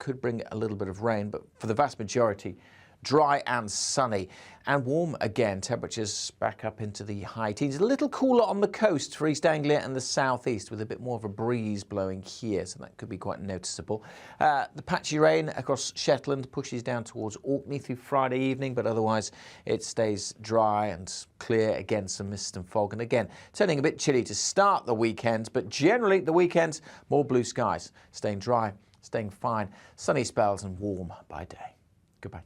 could bring a little bit of rain, but for the vast majority, dry and sunny and warm again. Temperatures back up into the high teens. A little cooler on the coast for East Anglia and the southeast, with a bit more of a breeze blowing here, so that could be quite noticeable. The patchy rain across Shetland pushes down towards Orkney through Friday evening, but otherwise it stays dry and clear. Again, some mist and fog, and again turning a bit chilly to start the weekend, but generally the weekend more blue skies, staying dry, staying fine, sunny spells and warm by day. Goodbye.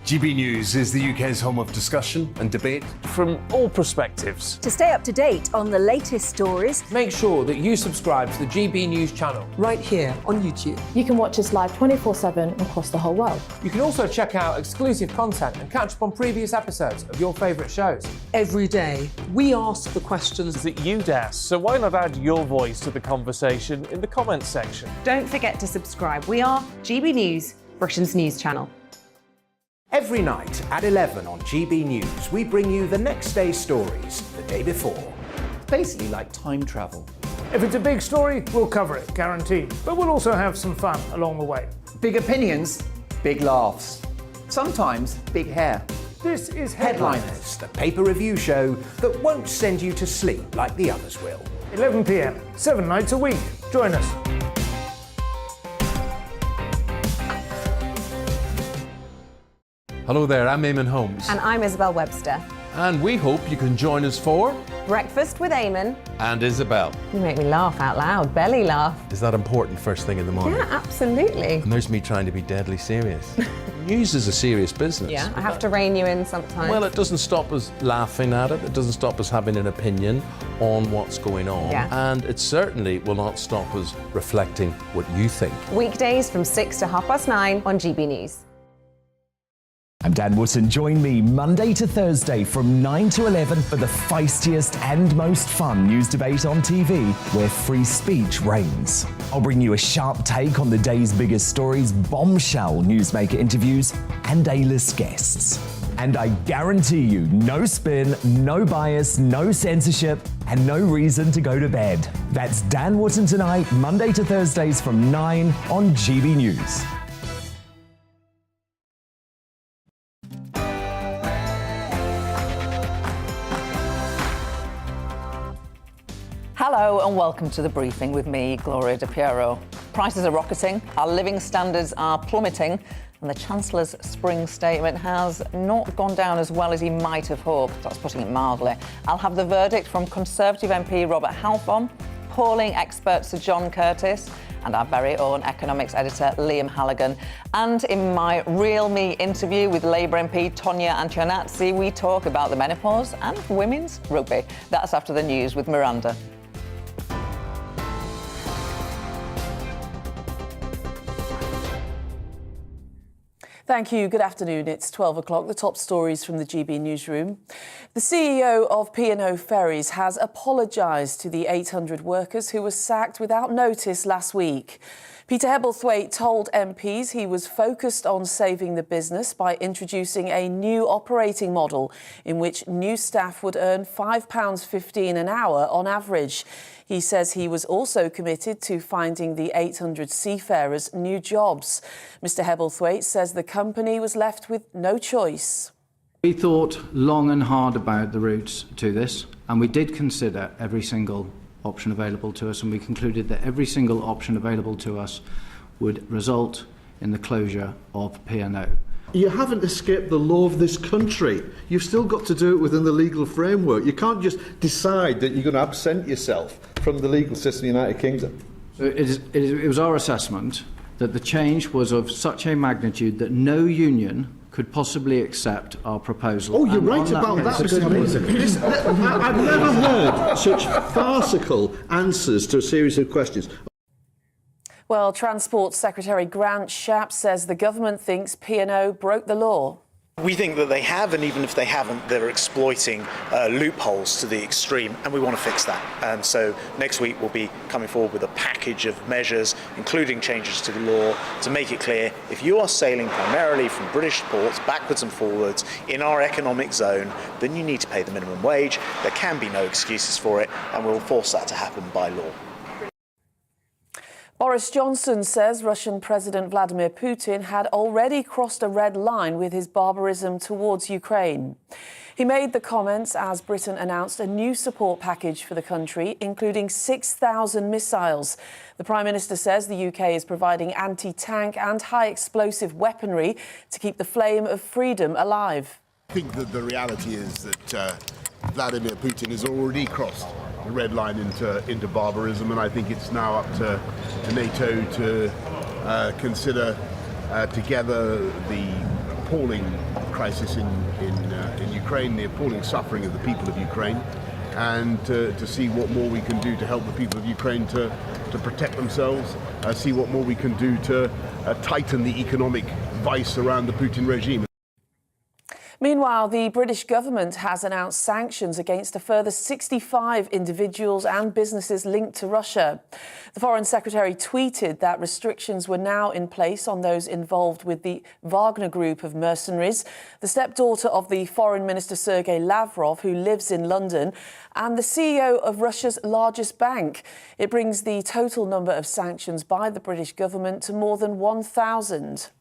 GB News is the UK's home of discussion and debate from all perspectives. To stay up to date on the latest stories, make sure that you subscribe to the GB News channel right here on YouTube. You can watch us live 24/7 across the whole world. You can also check out exclusive content and catch up on previous episodes of your favourite shows. Every day, we ask the questions that you'd ask, so why not add your voice to the conversation in the comments section? Don't forget to subscribe. We are GB News, Britain's news channel. Every night at 11 on GB News, we bring you the next day's stories the day before. It's basically like time travel. If it's a big story, we'll cover it, guaranteed. But we'll also have some fun along the way. Big opinions, big laughs. Sometimes big hair. This is Headliners, the paper review show that won't send you to sleep like the others will. 11 p.m, 7 nights a week. Join us. Hello there, I'm Eamon Holmes. And I'm Isabel Webster. And we hope you can join us for Breakfast with Eamon and Isabel. You make me laugh out loud, belly laugh. Is that important first thing in the morning? Yeah, absolutely. And there's me trying to be deadly serious. News is a serious business. Yeah, I have to rein you in sometimes. Well, it doesn't stop us laughing at it. It doesn't stop us having an opinion on what's going on. Yeah. And it certainly will not stop us reflecting what you think. Weekdays from 6 to 9:30 on GB News. I'm Dan Wootton. Join me Monday to Thursday from 9 to 11 for the feistiest and most fun news debate on TV, where free speech reigns. I'll bring you a sharp take on the day's biggest stories, bombshell newsmaker interviews, and A-list guests. And I guarantee you, no spin, no bias, no censorship, and no reason to go to bed. That's Dan Wootton Tonight, Monday to Thursdays from 9 on GB News. Hello and welcome to The Briefing with me, Gloria De Piero. Prices are rocketing, our living standards are plummeting, and the Chancellor's spring statement has not gone down as well as he might have hoped. That's putting it mildly. I'll have the verdict from Conservative MP Robert Halfon, polling expert Sir John Curtis, and our very own economics editor Liam Halligan. And in my Real Me interview with Labour MP Tonya Antionazzi, we talk about the menopause and women's rugby. That's after the news with Miranda. Thank you. Good afternoon. It's 12 o'clock. The top stories from the GB newsroom. The CEO of P&O Ferries has apologised to the 800 workers who were sacked without notice last week. Peter Hebblethwaite told MPs he was focused on saving the business by introducing a new operating model in which new staff would earn £5.15 an hour on average. He says he was also committed to finding the 800 seafarers new jobs. Mr Hebblethwaite says the company was left with no choice. We thought long and hard about the routes to this, and we did consider every single option available to us, and we concluded that every single option available to us would result in the closure of P&O. You haven't escaped the law of this country. You've still got to do it within the legal framework. You can't just decide that you're going to absent yourself from the legal system of the United Kingdom. So it was our assessment that the change was of such a magnitude that no union could possibly accept our proposal. Oh, you're right about that, Mr. I've never heard such farcical answers to a series of questions. Well, Transport Secretary Grant Shapps says the government thinks P&O broke the law. We think that they have, and even if they haven't, they're exploiting loopholes to the extreme, and we want to fix that. And so next week we'll be coming forward with a package of measures, including changes to the law, to make it clear if you are sailing primarily from British ports backwards and forwards in our economic zone, then you need to pay the minimum wage. There can be no excuses for it, and we'll force that to happen by law. Boris Johnson says Russian President Vladimir Putin had already crossed a red line with his barbarism towards Ukraine. He made the comments as Britain announced a new support package for the country, including 6,000 missiles. The Prime Minister says the UK is providing anti-tank and high-explosive weaponry to keep the flame of freedom alive. I think that the reality is that Vladimir Putin has already crossed the red line into barbarism, and I think it's now up to NATO to consider together the appalling crisis in Ukraine, the appalling suffering of the people of Ukraine, and to see what more we can do to help the people of Ukraine to protect themselves, see what more we can do to tighten the economic vice around the Putin regime. Meanwhile, the British government has announced sanctions against a further 65 individuals and businesses linked to Russia. The Foreign Secretary tweeted that restrictions were now in place on those involved with the Wagner group of mercenaries, the stepdaughter of the Foreign Minister Sergei Lavrov, who lives in London, and the CEO of Russia's largest bank. It brings the total number of sanctions by the British government to more than 1,000.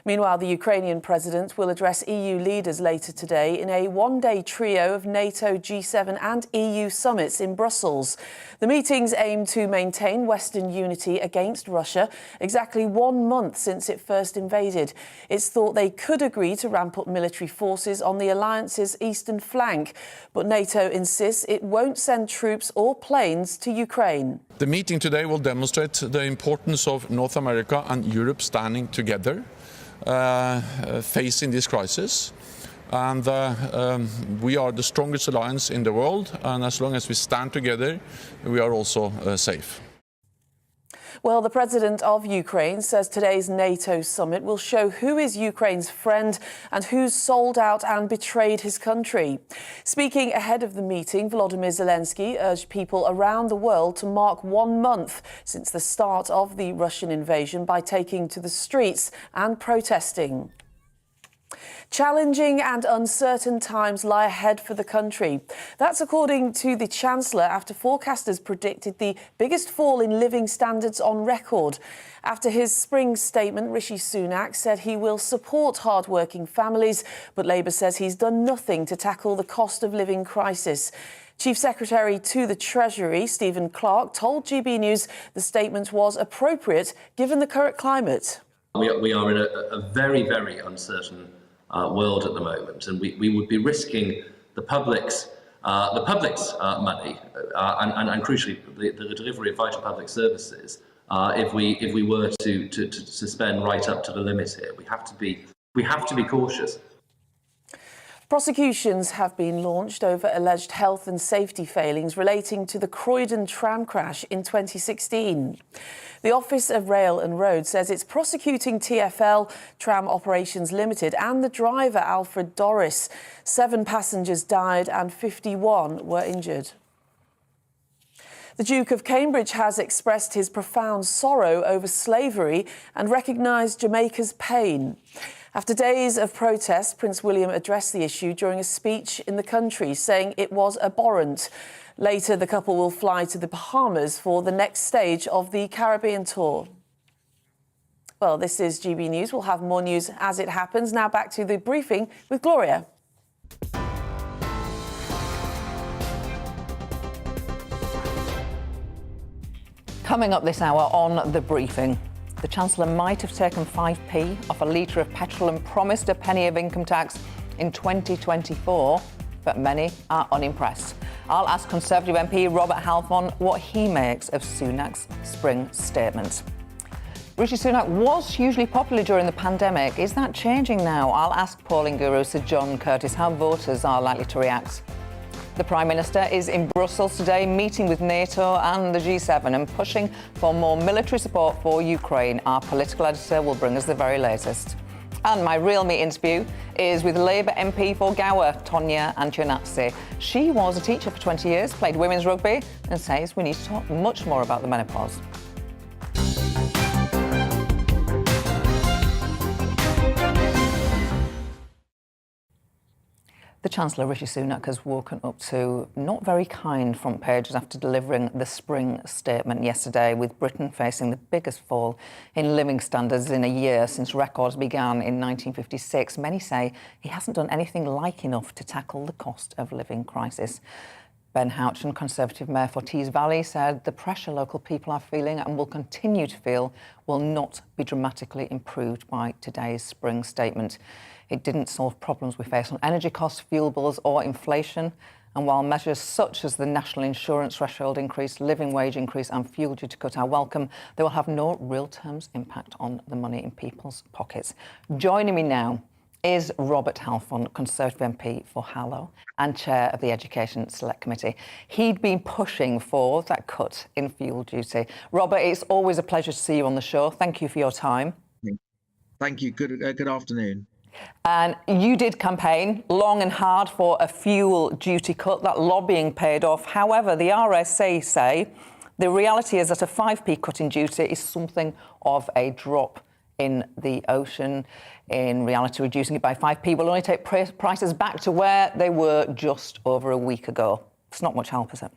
Meanwhile, the Ukrainian president will address EU leaders later today in a one-day trio of NATO, G7 and EU summits in Brussels. The meetings aim to maintain Western unity against Russia exactly 1 month since it first invaded. It's thought they could agree to ramp up military forces on the alliance's eastern flank, but NATO insists it won't send troops or planes to Ukraine. The meeting today will demonstrate the importance of North America and Europe standing together, facing this crisis, and we are the strongest alliance in the world, and as long as we stand together we are also safe. Well, the president of Ukraine says today's NATO summit will show who is Ukraine's friend and who's sold out and betrayed his country. Speaking ahead of the meeting, Volodymyr Zelensky urged people around the world to mark 1 month since the start of the Russian invasion by taking to the streets and protesting. Challenging and uncertain times lie ahead for the country. That's according to the Chancellor after forecasters predicted the biggest fall in living standards on record. After his spring statement, Rishi Sunak said he will support hard-working families, but Labour says he's done nothing to tackle the cost of living crisis. Chief Secretary to the Treasury, Stephen Clark, told GB News the statement was appropriate given the current climate. We are in a very, very uncertain world at the moment, and we would be risking the public's money and crucially the delivery of vital public services if we were to spend right up to the limit here. We have to be cautious. Prosecutions have been launched over alleged health and safety failings relating to the Croydon tram crash in 2016. The Office of Rail and Road says it's prosecuting TfL, Tram Operations Limited, and the driver, Alfred Dorris. 7 passengers died and 51 were injured. The Duke of Cambridge has expressed his profound sorrow over slavery and recognised Jamaica's pain. After days of protest, Prince William addressed the issue during a speech in the country, saying it was abhorrent. Later, the couple will fly to the Bahamas for the next stage of the Caribbean tour. Well, this is GB News. We'll have more news as it happens. Now back to the briefing with Gloria. Coming up this hour on The Briefing, the Chancellor might have taken 5p off a litre of petrol and promised a penny of income tax in 2024, but many are unimpressed. I'll ask Conservative MP Robert Halfon what he makes of Sunak's spring statement. Rishi Sunak was hugely popular during the pandemic. Is that changing now? I'll ask polling guru Sir John Curtis how voters are likely to react. The Prime Minister is in Brussels today, meeting with NATO and the G7 and pushing for more military support for Ukraine. Our political editor will bring us the very latest. And my Real Me interview is with Labour MP for Gower, Tonya Antionazzi. She was a teacher for 20 years, played women's rugby, and says we need to talk much more about the menopause. The Chancellor, Rishi Sunak, has woken up to not very kind front pages after delivering the spring statement yesterday, with Britain facing the biggest fall in living standards in a year since records began in 1956. Many say he hasn't done anything like enough to tackle the cost of living crisis. Ben Houchen, Conservative Mayor for Tees Valley, said the pressure local people are feeling and will continue to feel will not be dramatically improved by today's spring statement. It didn't solve problems we face on energy costs, fuel bills or inflation. And while measures such as the national insurance threshold increase, living wage increase and fuel duty cut are welcome, they will have no real terms impact on the money in people's pockets. Joining me now is Robert Halfon, Conservative MP for Harlow and Chair of the Education Select Committee. He'd been pushing for that cut in fuel duty. Robert, it's always a pleasure to see you on the show. Thank you for your time. Thank you. Good afternoon. And you did campaign long and hard for a fuel duty cut. That lobbying paid off. However, the RSA say the reality is that a 5p cut in duty is something of a drop in the ocean. In reality, reducing it by 5p will only take prices back to where they were just over a week ago. It's not much help, is it?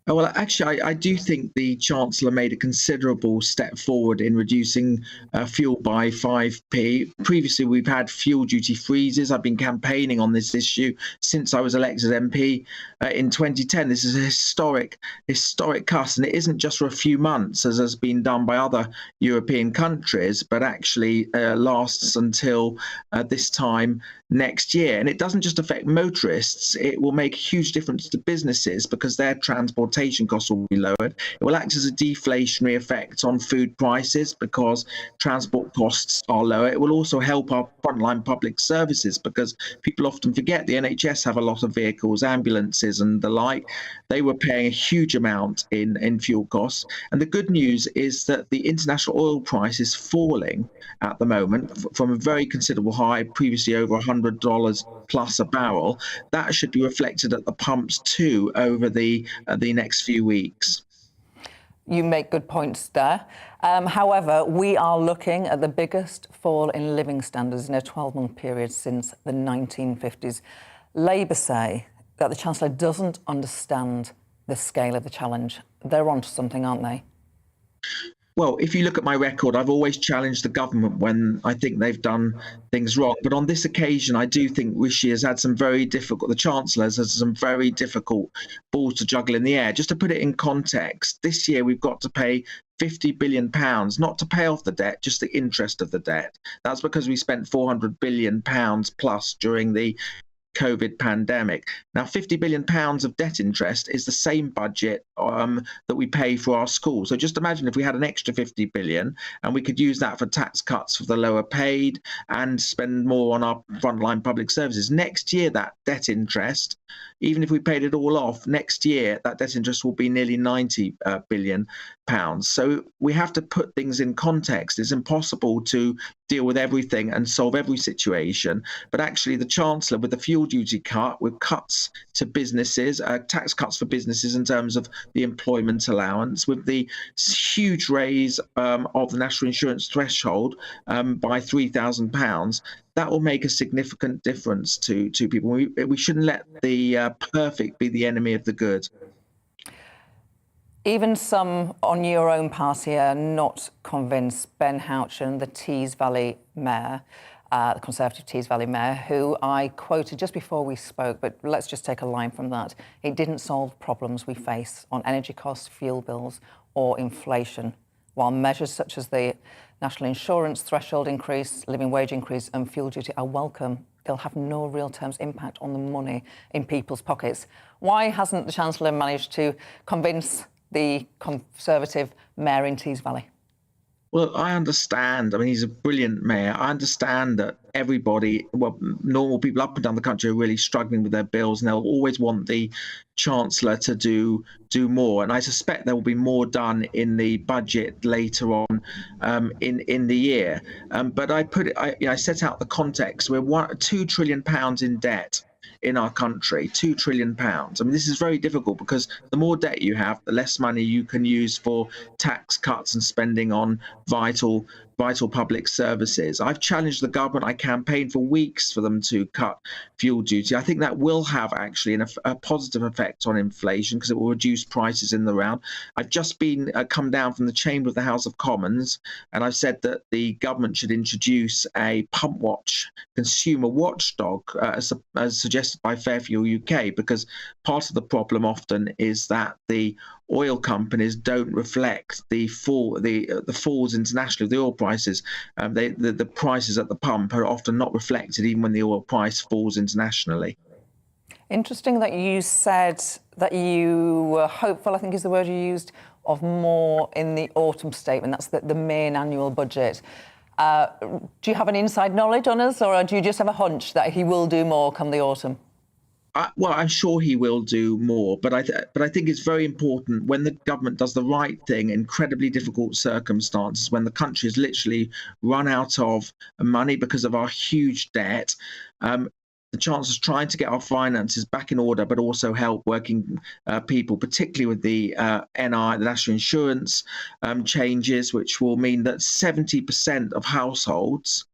Well, actually, I do think the Chancellor made a considerable step forward in reducing fuel by 5p. Previously, we've had fuel duty freezes. I've been campaigning on this issue since I was elected MP in 2010. This is a historic cut, and it isn't just for a few months, as has been done by other European countries, but actually lasts until this time next year. And it doesn't just affect motorists. It will make a huge difference to businesses because their transportation costs will be lowered. It will act as a deflationary effect on food prices because transport costs are lower. It will also help our frontline public services because people often forget the NHS have a lot of vehicles, ambulances and the like. They were paying a huge amount in fuel costs. And the good news is that the international oil price is falling at the moment from a very considerable high, previously over $100 plus a barrel. That should be reflected at the pumps too over the next few weeks. You make good points there. However, we are looking at the biggest fall in living standards in a 12-month period since the 1950s. Labour say that the Chancellor doesn't understand the scale of the challenge. They're onto something, aren't they? Well, if you look at my record, I've always challenged the government when I think they've done things wrong. But on this occasion, I do think Rishi has had the Chancellor has had some very difficult balls to juggle in the air. Just to put it in context, this year we've got to pay £50 billion, not to pay off the debt, just the interest of the debt. That's because we spent £400 billion plus during the COVID pandemic. Now, £50 billion of debt interest is the same budget that we pay for our schools. So just imagine if we had an extra 50 billion and we could use that for tax cuts for the lower paid and spend more on our frontline public services. Next year, that debt interest, even if we paid it all off, next year, that debt interest will be nearly 90 billion pounds. So we have to put things in context. It's impossible to deal with everything and solve every situation. But actually, the Chancellor, with the fuel duty cut, with cuts to businesses, tax cuts for businesses in terms of the employment allowance, with the huge raise of the national insurance threshold by £3,000, that will make a significant difference to people. We shouldn't let the perfect be the enemy of the good. Even some on your own party are not convinced. Ben Houchen, the Tees Valley Mayor, the Conservative Tees Valley Mayor, who I quoted just before we spoke, but let's just take a line from that. It didn't solve problems we face on energy costs, fuel bills or inflation, while measures such as the national insurance threshold increase, living wage increase and fuel duty are welcome. They'll have no real terms impact on the money in people's pockets. Why hasn't the Chancellor managed to convince the Conservative Mayor in Tees Valley? Well, I understand. I mean, he's a brilliant mayor. I understand that everybody, well, normal people up and down the country are really struggling with their bills, and they'll always want the Chancellor to do more. And I suspect there will be more done in the budget later on in the year. But I set out the context. We're £2 trillion in debt in our country, £2 trillion. I mean, this is very difficult because the more debt you have, the less money you can use for tax cuts and spending on vital public services. I've challenged the government. I campaigned for weeks for them to cut fuel duty. I think that will have actually a positive effect on inflation because it will reduce prices in the round. I've just come down from the chamber of the House of Commons, and I've said that the government should introduce a pump watch, consumer watchdog, as suggested by Fairfuel UK, because part of the problem often is that the oil companies don't reflect the falls internationally of the oil prices. The prices at the pump are often not reflected even when the oil price falls internationally. Interesting that you said that you were hopeful, I think is the word you used, of more in the autumn statement. That's the main annual budget. Do you have an inside knowledge on us, or do you just have a hunch that he will do more come the autumn? Well, I'm sure he will do more, but I think it's very important when the government does the right thing in incredibly difficult circumstances, when the country has literally run out of money because of our huge debt. The Chancellor's trying to get our finances back in order, but also help working people, particularly with the NI, the National Insurance changes, which will mean that 70% of households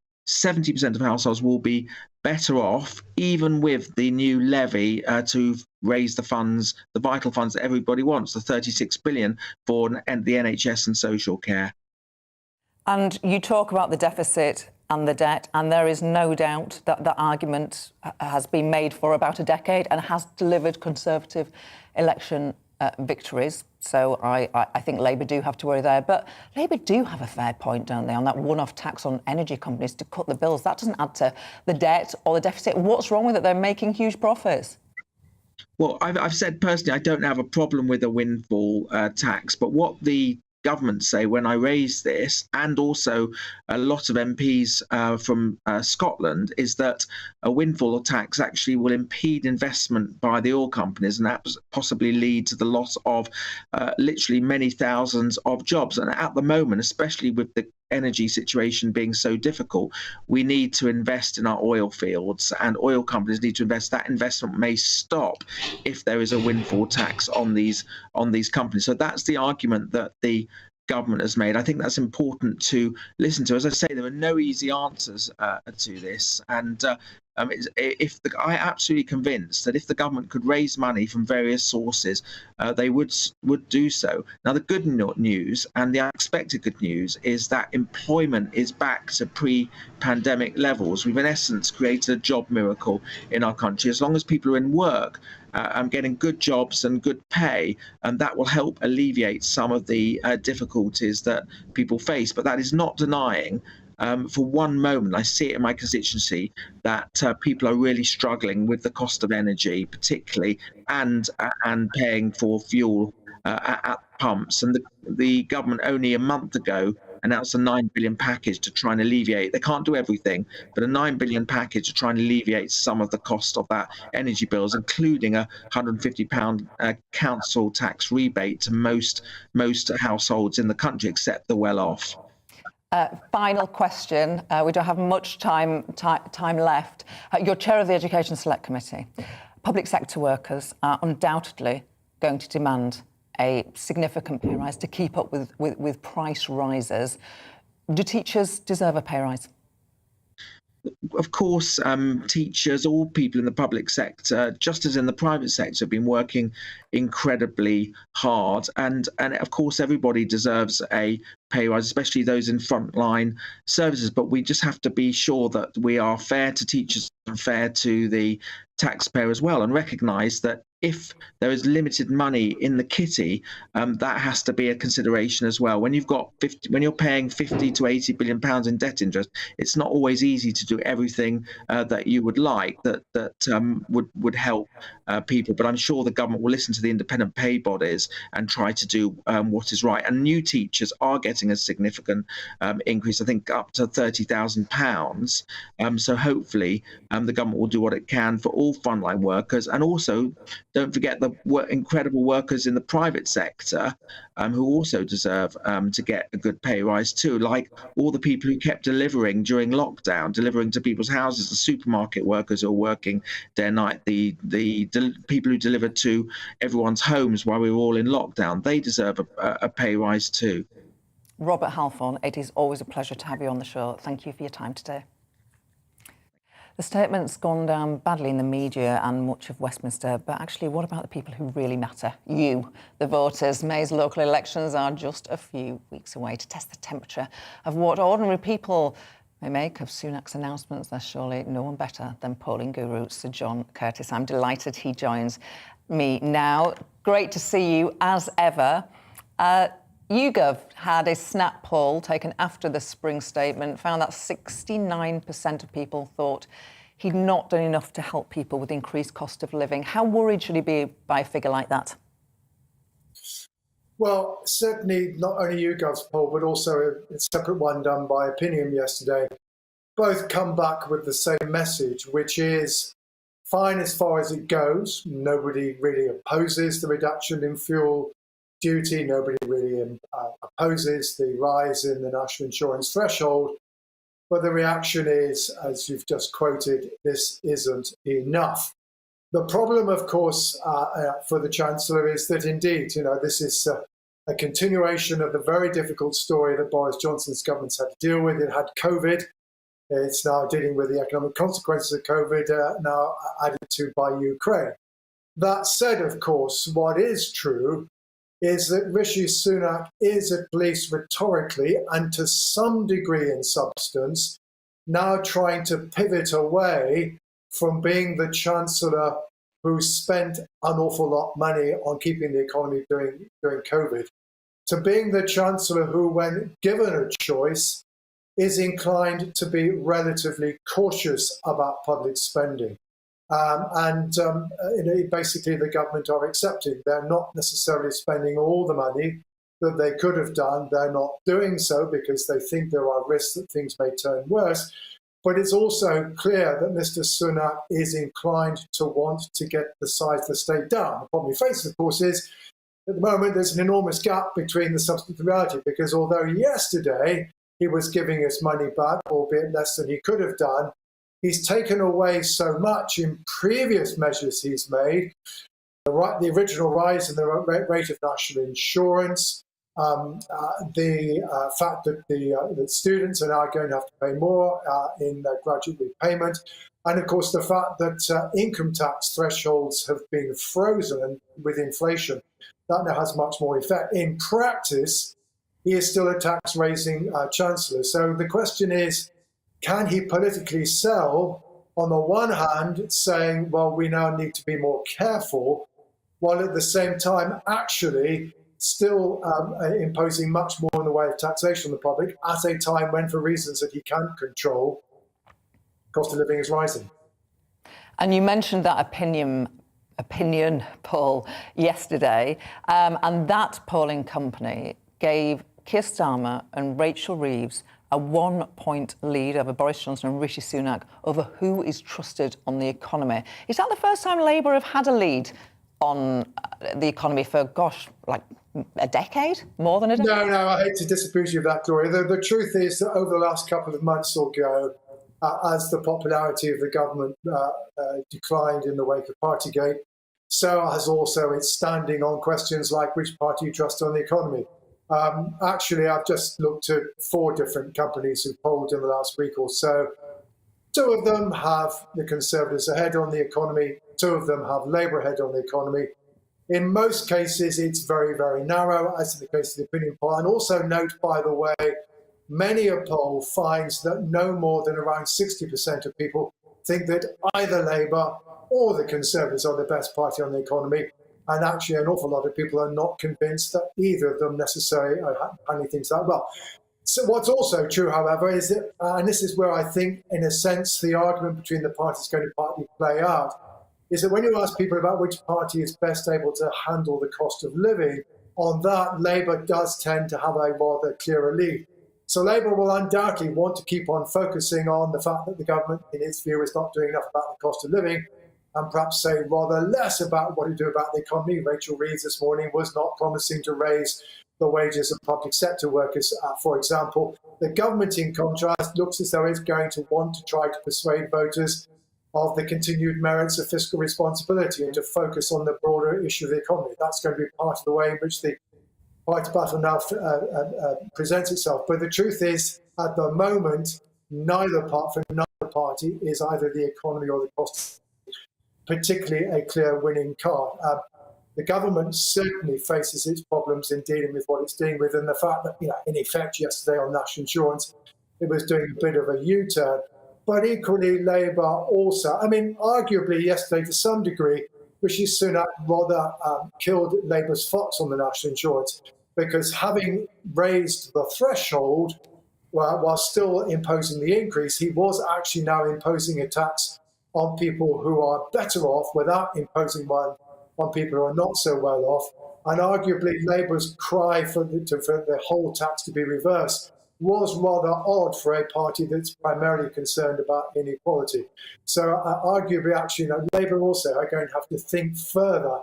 will be better off, even with the new levy to raise the funds, the vital funds that everybody wants, the 36 billion for the NHS and social care. And you talk about the deficit and the debt, and there is no doubt that the argument has been made for about a decade and has delivered Conservative election victories. So I think Labour do have to worry there. But Labour do have a fair point, don't they, on that one-off tax on energy companies to cut the bills. That doesn't add to the debt or the deficit. What's wrong with it? They're making huge profits. Well, I've said personally I don't have a problem with a windfall tax, but what the government say when I raised this, and also a lot of MPs from Scotland, is that a windfall tax actually will impede investment by the oil companies, and that possibly lead to the loss of literally many thousands of jobs. And at the moment, especially with the energy situation being so difficult, we need to invest in our oil fields, and oil companies need to invest. That investment may stop if there is a windfall tax on these companies. So that's the argument that the government has made. I think that's important to listen to. As I say, there are no easy answers to this, and I'm absolutely convinced that if the government could raise money from various sources, they would do so. Now, the good news and the unexpected good news is that employment is back to pre-pandemic levels. We've in essence created a job miracle in our country. As long as people are in work, getting good jobs and good pay, and that will help alleviate some of the difficulties that people face. But that is not denying for one moment, I see it in my constituency, that people are really struggling with the cost of energy, particularly, and paying for fuel at pumps. And the government only a month ago announced a £9 billion package to try and alleviate. They can't do everything, but a £9 billion package to try and alleviate some of the cost of that energy bills, including a £150 council tax rebate to most households in the country, except the well-off. Final question. We don't have much time left. You're chair of the Education Select Committee. Public sector workers are undoubtedly going to demand a significant pay rise to keep up with price rises. Do teachers deserve a pay rise? Of course, teachers, all people in the public sector, just as in the private sector, have been working incredibly hard. And of course, everybody deserves a pay rise, especially those in frontline services. But we just have to be sure that we are fair to teachers and fair to the taxpayer as well, and recognise that if there is limited money in the kitty, that has to be a consideration as well. When you've got when you're paying 50 to 80 billion pounds in debt interest, it's not always easy to do everything that you would like that would help people. But I'm sure the government will listen to the independent pay bodies and try to do what is right. And new teachers are getting a significant increase, I think up to £30,000. So hopefully the government will do what it can for all frontline workers, and also don't forget the incredible workers in the private sector who also deserve to get a good pay rise too, like all the people who kept delivering during lockdown, delivering to people's houses, the supermarket workers who are working day and night, the people who delivered to everyone's homes while we were all in lockdown. They deserve a pay rise too. Robert Halfon, it is always a pleasure to have you on the show. Thank you for your time today. The statement's gone down badly in the media and much of Westminster, but actually, what about the people who really matter? You, the voters. May's local elections are just a few weeks away. To test the temperature of what ordinary people may make of Sunak's announcements, there's surely no one better than polling guru Sir John Curtis. I'm delighted he joins me now. Great to see you, as ever. YouGov had a snap poll taken after the spring statement, found that 69% of people thought he'd not done enough to help people with increased cost of living. How worried should he be by a figure like that? Well, certainly not only YouGov's poll, but also a separate one done by Opinion yesterday, both come back with the same message, which is fine as far as it goes. Nobody really opposes the reduction in fuel duty. Nobody really opposes the rise in the national insurance threshold. But the reaction is, as you've just quoted, this isn't enough. The problem, of course, for the Chancellor is that indeed, this is a continuation of the very difficult story that Boris Johnson's government's had to deal with. It had COVID. It's now dealing with the economic consequences of COVID, now added to by Ukraine. That said, of course, what is true is that Rishi Sunak is, at least rhetorically and to some degree in substance, now trying to pivot away from being the Chancellor who spent an awful lot of money on keeping the economy during COVID, to being the Chancellor who, when given a choice, is inclined to be relatively cautious about public spending. Basically, the government are accepting they're not necessarily spending all the money that they could have done. They're not doing so because they think there are risks that things may turn worse. But it's also clear that Mr. Sunak is inclined to want to get the size of the state down. The problem he faces, of course, is at the moment there's an enormous gap between the substance and reality, because although yesterday he was giving us money back, albeit less than he could have done, he's taken away so much in previous measures he's made, the original rise in the rate of national insurance, the fact that the students are now going to have to pay more in graduate repayment, and of course the fact that income tax thresholds have been frozen, and with inflation that now has much more effect. In practice, he is still a tax-raising Chancellor. So the question is, can he politically sell, on the one hand, saying, well, we now need to be more careful, while at the same time actually still imposing much more in the way of taxation on the public at a time when, for reasons that he can't control, cost of living is rising. And you mentioned that opinion poll yesterday, and that polling company gave Keir Starmer and Rachel Reeves a 1-point lead over Boris Johnson and Rishi Sunak over who is trusted on the economy. Is that the first time Labour have had a lead on the economy for, gosh, like a decade? More than a decade? No, I hate to disabuse you of that, Gloria. The truth is that over the last couple of months or so, as the popularity of the government declined in the wake of Partygate, so has also its standing on questions like which party you trust on the economy. Actually, I've just looked at 4 different companies who polled in the last week or so. 2 of them have the Conservatives ahead on the economy. 2 of them have Labour ahead on the economy. In most cases, it's very, very narrow, as in the case of the opinion poll. And also note, by the way, many a poll finds that no more than around 60% of people think that either Labour or the Conservatives are the best party on the economy. And actually, an awful lot of people are not convinced that either of them necessarily are handling things that well. So what's also true, however, is that, and this is where I think, in a sense, the argument between the parties is going to partly play out, is that when you ask people about which party is best able to handle the cost of living, on that, Labour does tend to have a rather clearer lead. So Labour will undoubtedly want to keep on focusing on the fact that the government, in its view, is not doing enough about the cost of living, and perhaps say rather less about what to do about the economy. Rachel Reeves this morning was not promising to raise the wages of public sector workers, for example. The government, in contrast, looks as though it's going to want to try to persuade voters of the continued merits of fiscal responsibility and to focus on the broader issue of the economy. That's going to be part of the way in which the party battle now presents itself. But the truth is, at the moment, neither party is either the economy or the cost, particularly a clear winning card. The government certainly faces its problems in dealing with what it's dealing with, and the fact that, in effect, yesterday on national insurance, it was doing a bit of a U-turn. But equally, Labour also, arguably yesterday to some degree, Rishi Sunak rather killed Labour's fox on the national insurance, because having raised the threshold while still imposing the increase, he was actually now imposing a tax on people who are better off without imposing one on people who are not so well off. And arguably, Labour's cry for the whole tax to be reversed was rather odd for a party that's primarily concerned about inequality. So arguably, actually, Labour also are going to have to think further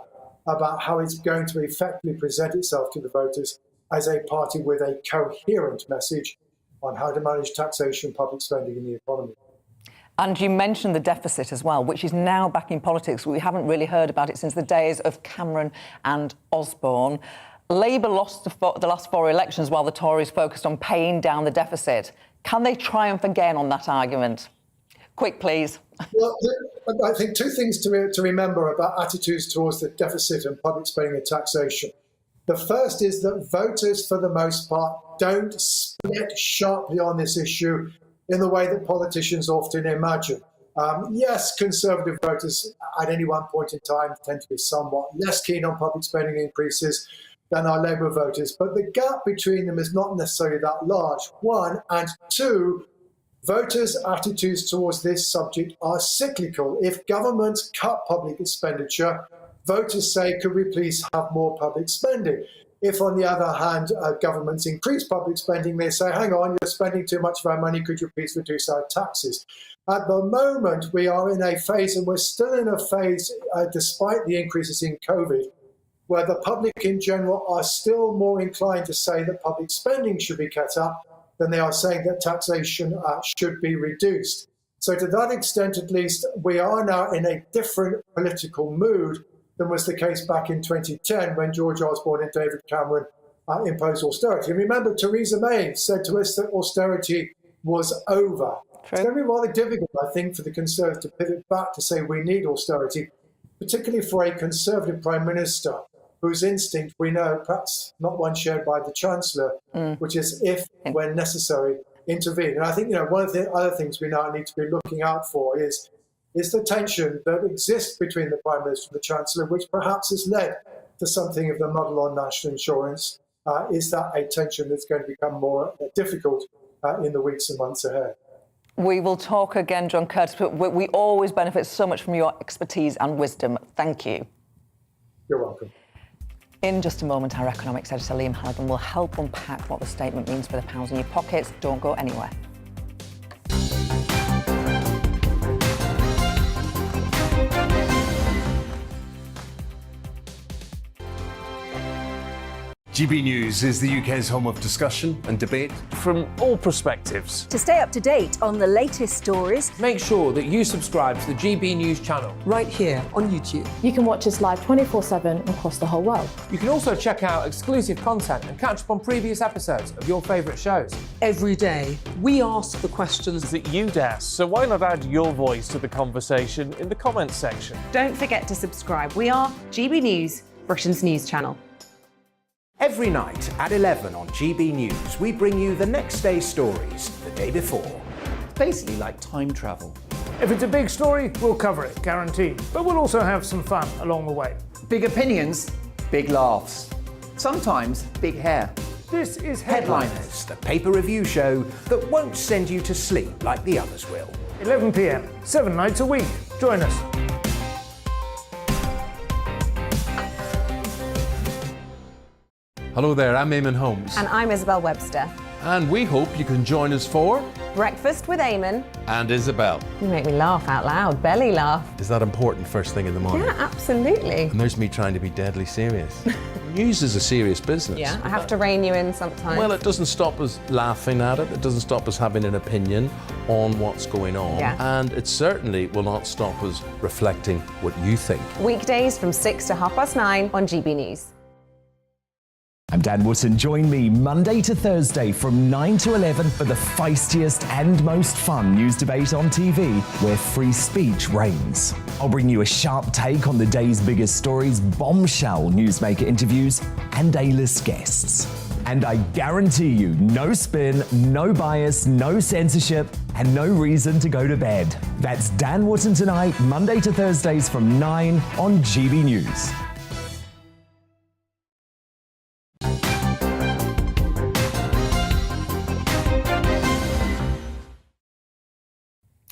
about how it's going to effectively present itself to the voters as a party with a coherent message on how to manage taxation, public spending in the economy. And you mentioned the deficit as well, which is now back in politics. We haven't really heard about it since the days of Cameron and Osborne. Labour lost the last 4 elections while the Tories focused on paying down the deficit. Can they triumph again on that argument? Quick, please. Well, I think two things to remember about attitudes towards the deficit and public spending and taxation. The first is that voters, for the most part, don't split sharply on this issue in the way that politicians often imagine. Yes, Conservative voters at any one point in time tend to be somewhat less keen on public spending increases than our Labour voters, but the gap between them is not necessarily that large, one. And two, voters' attitudes towards this subject are cyclical. If governments cut public expenditure, voters say, could we please have more public spending? If, on the other hand, governments increase public spending, they say, hang on, you're spending too much of our money, could you please reduce our taxes? At the moment, we are in a phase, and we're still in a phase, despite the increases in COVID, where the public in general are still more inclined to say that public spending should be cut up than they are saying that taxation should be reduced. So to that extent, at least, we are now in a different political mood than was the case back in 2010 when George Osborne and David Cameron imposed austerity. And remember, Theresa May said to us that austerity was over. True. It's going to be rather difficult, I think, for the Conservatives to pivot back to say we need austerity, particularly for a Conservative Prime Minister whose instinct we know, perhaps not one shared by the Chancellor, which is, if, when necessary, intervene. And I think, one of the other things we now need to be looking out for is the tension that exists between the Prime Minister and the Chancellor, which perhaps has led to something of the muddle on national insurance. Is that a tension that's going to become more difficult in the weeks and months ahead? We will talk again, John Curtis, but we always benefit so much from your expertise and wisdom. Thank you. You're welcome. In just a moment, our economics editor, Liam Halligan, will help unpack what the statement means for the pounds in your pockets. Don't go anywhere. GB News is the UK's home of discussion and debate from all perspectives. To stay up to date on the latest stories, make sure that you subscribe to the GB News channel right here on YouTube. You can watch us live 24/7 across the whole world. You can also check out exclusive content and catch up on previous episodes of your favourite shows. Every day, we ask the questions that you'd ask, so why not add your voice to the conversation in the comments section? Don't forget to subscribe. We are GB News, Britain's news channel. Every night at 11 on GB News, we bring you the next day's stories the day before. It's basically like time travel. If it's a big story, we'll cover it, guaranteed. But we'll also have some fun along the way. Big opinions, big laughs. Sometimes big hair. This is Headliners, the paper review show that won't send you to sleep like the others will. 11 p.m, 7 nights a week. Join us. Hello there, I'm Eamon Holmes. And I'm Isabel Webster. And we hope you can join us for Breakfast with Eamon. And Isabel. You make me laugh out loud, belly laugh. Is that important first thing in the morning? Yeah, absolutely. And there's me trying to be deadly serious. News is a serious business. Yeah, I have to rein you in sometimes. Well, it doesn't stop us laughing at it. It doesn't stop us having an opinion on what's going on. Yeah. And it certainly will not stop us reflecting what you think. Weekdays from 6 to 9:30 on GB News. I'm Dan Wootton. Join me Monday to Thursday from 9 to 11 for the feistiest and most fun news debate on TV, where free speech reigns. I'll bring you a sharp take on the day's biggest stories, bombshell newsmaker interviews, and A-list guests. And I guarantee you, no spin, no bias, no censorship, and no reason to go to bed. That's Dan Wootton tonight, Monday to Thursdays from 9 on GB News.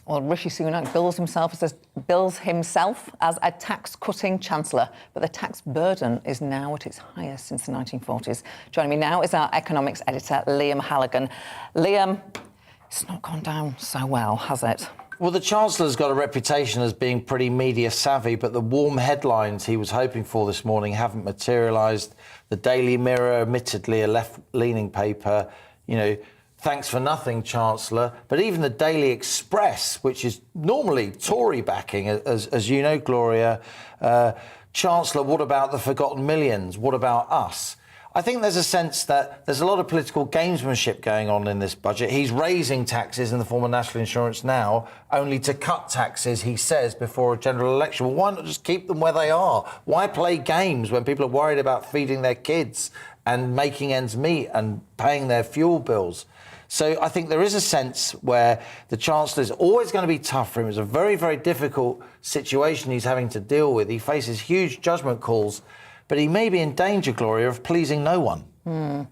Well, Rishi Sunak bills himself as a tax-cutting chancellor, but the tax burden is now at its highest since the 1940s. Joining me now is our economics editor, Liam Halligan. Liam, it's not gone down so well, has it? Well, the Chancellor's got a reputation as being pretty media savvy, but the warm headlines he was hoping for this morning haven't materialised. The Daily Mirror, admittedly a left-leaning paper, thanks for nothing, Chancellor. But even the Daily Express, which is normally Tory backing, as you know, Gloria, Chancellor, what about the forgotten millions? What about us? I think there's a sense that there's a lot of political gamesmanship going on in this budget. He's raising taxes in the form of national insurance now, only to cut taxes, he says, before a general election. Well, why not just keep them where they are? Why play games when people are worried about feeding their kids and making ends meet and paying their fuel bills? So I think there is a sense where the Chancellor is always going to be tough for him. It's a very, very difficult situation he's having to deal with. He faces huge judgment calls, but he may be in danger, Gloria, of pleasing no one.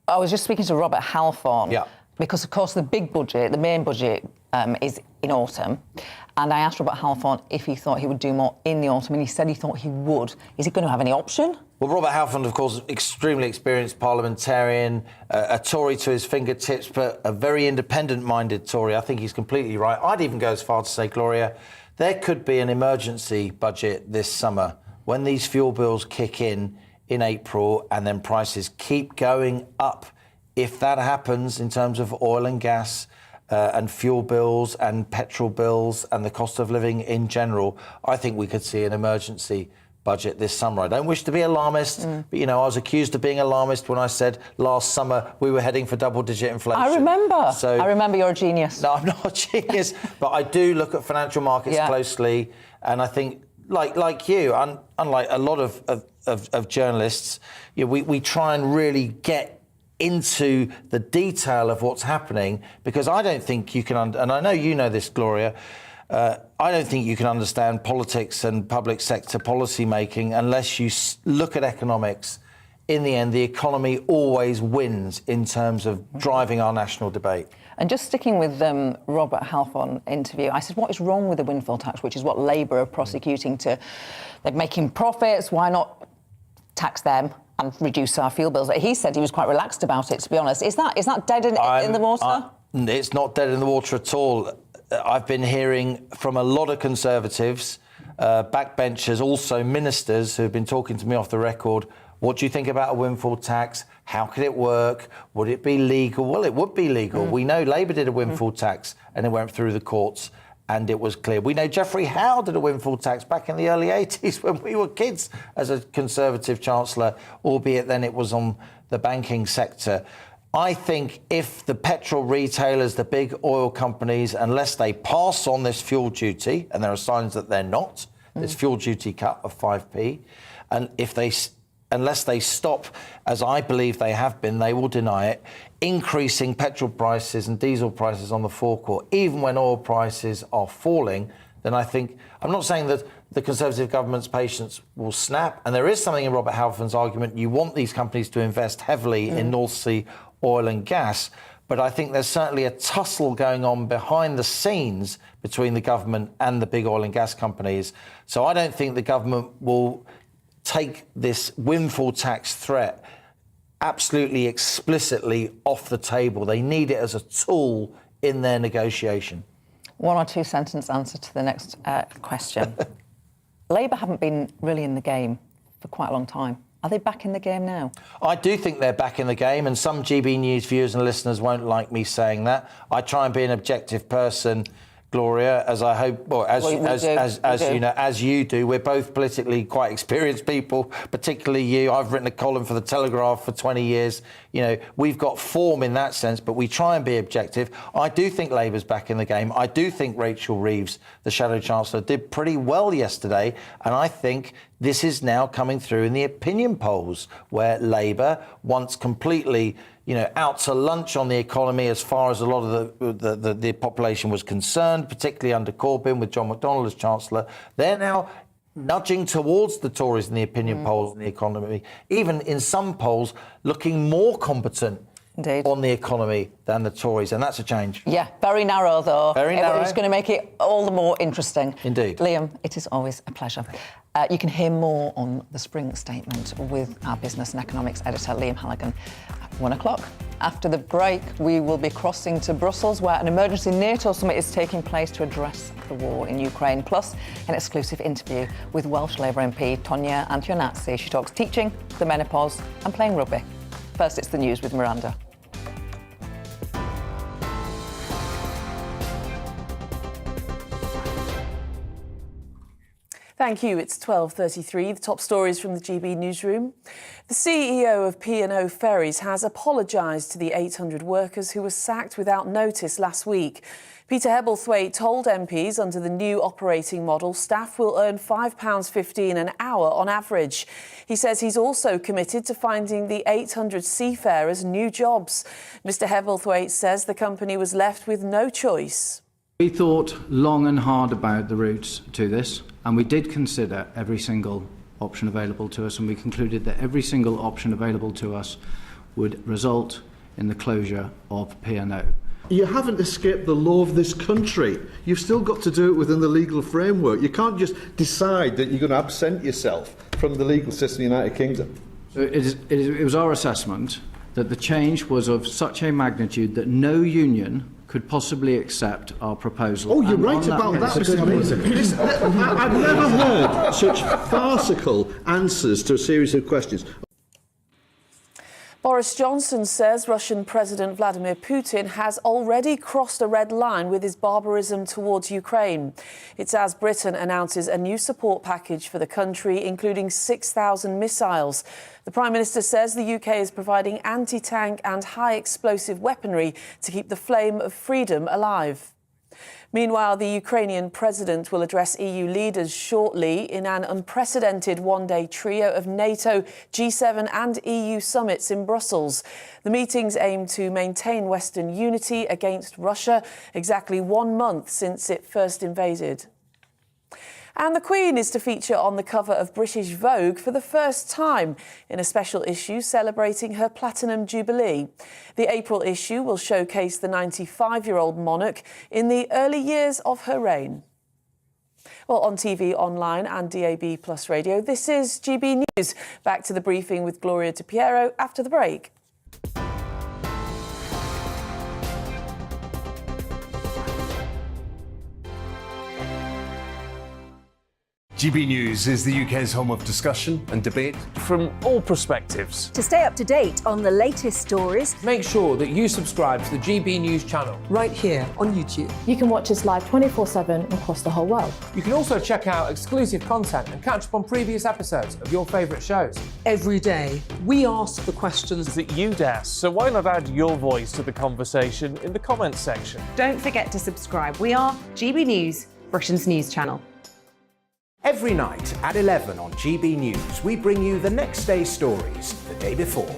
I was just speaking to Robert Halfon, because, of course, the big budget, the main budget, is in autumn. And I asked Robert Halfon if he thought he would do more in the autumn, and he said he thought he would. Is he going to have any option? Well, Robert Halfon, of course, extremely experienced parliamentarian, a Tory to his fingertips, but a very independent-minded Tory. I think he's completely right. I'd even go as far to say, Gloria, there could be an emergency budget this summer when these fuel bills kick in April and then prices keep going up. If that happens in terms of oil and gas and fuel bills and petrol bills and the cost of living in general, I think we could see an emergency budget this summer. I don't wish to be alarmist, but, I was accused of being alarmist when I said last summer we were heading for double-digit inflation. I remember you're a genius. No, I'm not a genius, but I do look at financial markets closely, and I think, like you, unlike a lot of journalists, we try and really get into the detail of what's happening, because I don't think you can, and I know you know this, Gloria, I don't think you can understand politics and public sector policy making unless you look at economics. In the end, the economy always wins in terms of driving our national debate. And just sticking with Robert Halfon interview, I said, what is wrong with the windfall tax, which is what Labour are prosecuting they're making profits, why not tax them and reduce our fuel bills? He said he was quite relaxed about it, to be honest. Is that dead in the water? It's not dead in the water at all. I've been hearing from a lot of Conservatives, backbenchers, also ministers who have been talking to me off the record. What do you think about a windfall tax? How could it work? Would it be legal? Well, it would be legal. We know Labour did a windfall tax and it went through the courts and it was clear. We know Geoffrey Howe did a windfall tax back in the early 80s when we were kids as a Conservative Chancellor, albeit then it was on the banking sector. I think if the petrol retailers, the big oil companies, unless they pass on this fuel duty, and there are signs that they're not, this fuel duty cut of 5p, and if they unless they stop, as I believe they have been, they will deny it, increasing petrol prices and diesel prices on the forecourt, even when oil prices are falling, then I think, I'm not saying that the Conservative government's patience will snap, and there is something in Robert Halfon's argument, you want these companies to invest heavily in North Sea oil and gas, but I think there's certainly a tussle going on behind the scenes between the government and the big oil and gas companies. So I don't think the government will take this windfall tax threat absolutely explicitly off the table. They need it as a tool in their negotiation. One or two sentence answer to the next question. Labour haven't been really in the game for quite a long time. Are they back in the game now? I do think they're back in the game, and some GB News viewers and listeners won't like me saying that. I try and be an objective person, Gloria, as I hope, well, as you know, as you do. We're both politically quite experienced people, particularly you. I've written a column for the Telegraph for 20 years. You know, we've got form in that sense, but we try and be objective. I do think Labour's back in the game. I do think Rachel Reeves, the Shadow Chancellor, did pretty well yesterday, and I think this is now coming through in the opinion polls, where Labour, once completely, you know, out to lunch on the economy as far as a lot of the population was concerned, particularly under Corbyn with John McDonnell as Chancellor, they're now nudging towards the Tories in the opinion polls and the economy, even in some polls looking more competent on the economy than the Tories, and that's a change. Yeah, very narrow though. Very narrow. It's going to make it all the more interesting. Indeed. Liam, it is always a pleasure. You can hear more on the Spring Statement with our business and economics editor, Liam Halligan, at 1 o'clock. After the break, we will be crossing to Brussels, where an emergency NATO summit is taking place to address the war in Ukraine, plus an exclusive interview with Welsh Labour MP Tonia Antionazzi. She talks teaching, the menopause and playing rugby. First, it's the news with Miranda. Thank you. It's 12:33. The top stories from the GB newsroom. The CEO of P&O Ferries has apologised to the 800 workers who were sacked without notice last week. Peter Hebblethwaite told MPs under the new operating model, staff will earn £5.15 an hour on average. He says he's also committed to finding the 800 seafarers new jobs. Mr Hebblethwaite says the company was left with no choice. We thought long and hard about the routes to this, and we did consider every single option available to us, and we concluded that every single option available to us would result in the closure of P&O. You haven't escaped the law of this country. You've still got to do it within the legal framework. You can't just decide that you're going to absent yourself from the legal system of the United Kingdom. So it was our assessment that the change was of such a magnitude that no union could possibly accept our proposal. Oh, you're right about that, Mr. Hamilton. I've never heard such farcical answers to a series of questions. Boris Johnson says Russian President Vladimir Putin has already crossed a red line with his barbarism towards Ukraine. It's as Britain announces a new support package for the country, including 6,000 missiles. The Prime Minister says the UK is providing anti-tank and high-explosive weaponry to keep the flame of freedom alive. Meanwhile, the Ukrainian president will address EU leaders shortly in an unprecedented one-day trio of NATO, G7 and EU summits in Brussels. The meetings aim to maintain Western unity against Russia, exactly 1 month since it first invaded. And the Queen is to feature on the cover of British Vogue for the first time in a special issue celebrating her Platinum Jubilee. The April issue will showcase the 95-year-old monarch in the early years of her reign. Well, on TV, online and DAB+ radio, this is GB News. Back to the briefing with Gloria De Piero after the break. GB News is the UK's home of discussion and debate from all perspectives. To stay up to date on the latest stories, make sure that you subscribe to the GB News channel right here on YouTube. You can watch us live 24/7 across the whole world. You can also check out exclusive content and catch up on previous episodes of your favourite shows. Every day, we ask the questions that you'd ask, so why not add your voice to the conversation in the comments section? Don't forget to subscribe. We are GB News, Britain's news channel. Every night at 11 on GB News, we bring you the next day's stories the day before.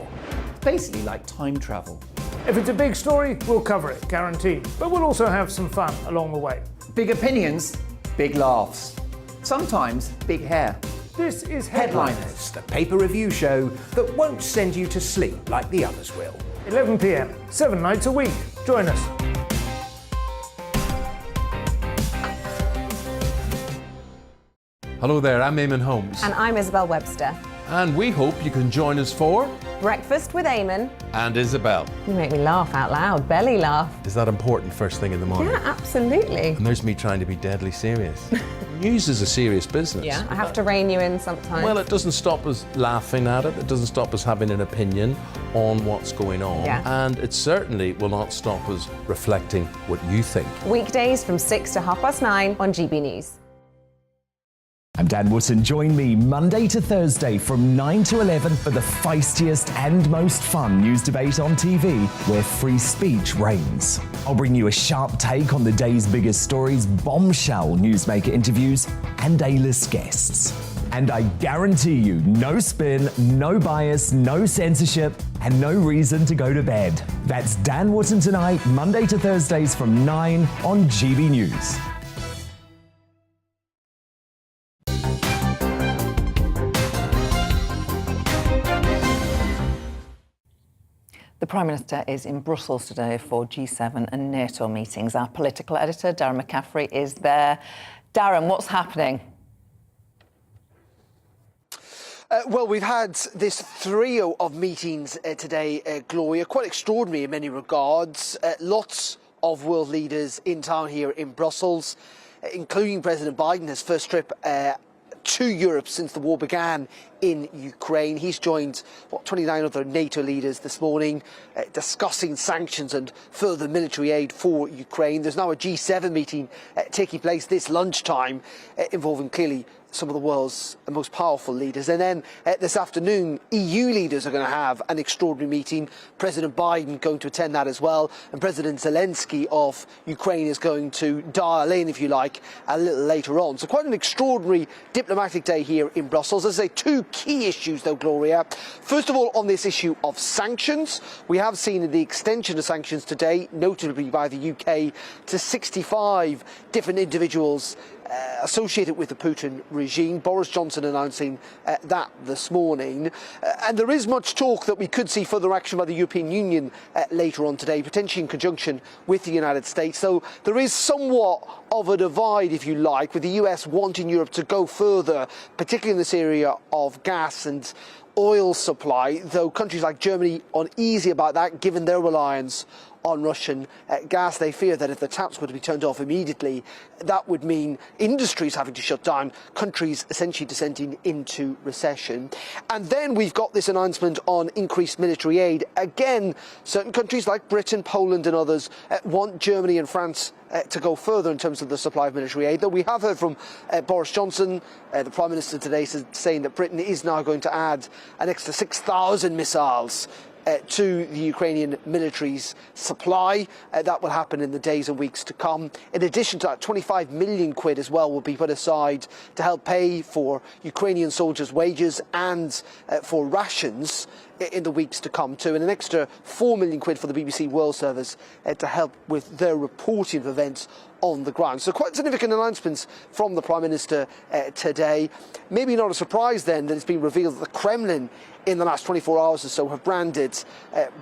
It's basically like time travel. If it's a big story, we'll cover it, guaranteed. But we'll also have some fun along the way. Big opinions, big laughs. Sometimes big hair. This is Headliners, the paper review show that won't send you to sleep like the others will. 11 p.m, 7 nights a week. Join us. Hello there, I'm Eamon Holmes. And I'm Isabel Webster. And we hope you can join us for Breakfast with Eamon. And Isabel. You make me laugh out loud, belly laugh. Is that important first thing in the morning? Yeah, absolutely. And there's me trying to be deadly serious. News is a serious business. Yeah, I have to rein you in sometimes. Well, it doesn't stop us laughing at it. It doesn't stop us having an opinion on what's going on. Yeah. And it certainly will not stop us reflecting what you think. Weekdays from 6 to 9:30 on GB News. I'm Dan Wootton. Join me Monday to Thursday from 9 to 11 for the feistiest and most fun news debate on TV, where free speech reigns. I'll bring you a sharp take on the day's biggest stories, bombshell newsmaker interviews, and A-list guests. And I guarantee you, no spin, no bias, no censorship, and no reason to go to bed. That's Dan Wootton tonight, Monday to Thursdays from 9 on GB News. The Prime Minister is in Brussels today for G7 and NATO meetings. Our political editor, Darren McCaffrey, is there. Darren, what's happening? Well, we've had this trio of meetings today, Gloria, quite extraordinary in many regards. Lots of world leaders in town here in Brussels, including President Biden, his first trip to Europe since the war began in Ukraine. He's joined 29 other NATO leaders this morning discussing sanctions and further military aid for Ukraine. There's now a G7 meeting taking place this lunchtime involving clearly some of the world's most powerful leaders. And then this afternoon, EU leaders are going to have an extraordinary meeting. President Biden going to attend that as well. And President Zelensky of Ukraine is going to dial in, if you like, a little later on. So quite an extraordinary diplomatic day here in Brussels. As I say, two key issues, though, Gloria. First of all, on this issue of sanctions, we have seen the extension of sanctions today, notably by the UK, to 65 different individuals associated with the Putin regime. Boris Johnson announcing that this morning. And there is much talk that we could see further action by the European Union later on today, potentially in conjunction with the United States. So there is somewhat of a divide, if you like, with the US wanting Europe to go further, particularly in this area of gas and oil supply, though countries like Germany uneasy about that, given their reliance on Russian gas. They fear that if the taps were to be turned off immediately, that would mean industries having to shut down, countries essentially descending into recession. And then we've got this announcement on increased military aid. Again, certain countries like Britain, Poland and others want Germany and France to go further in terms of the supply of military aid. Though we have heard from Boris Johnson, the Prime Minister today, saying that Britain is now going to add an extra 6,000 missiles to the Ukrainian military's supply. That will happen in the days and weeks to come. In addition to that, 25 million quid as well will be put aside to help pay for Ukrainian soldiers' wages and for rations in the weeks to come too, and an extra 4 million quid for the BBC World Service to help with their reporting of events on the ground. So quite significant announcements from the Prime Minister today. Maybe not a surprise then that it's been revealed that the Kremlin in the last 24 hours or so have branded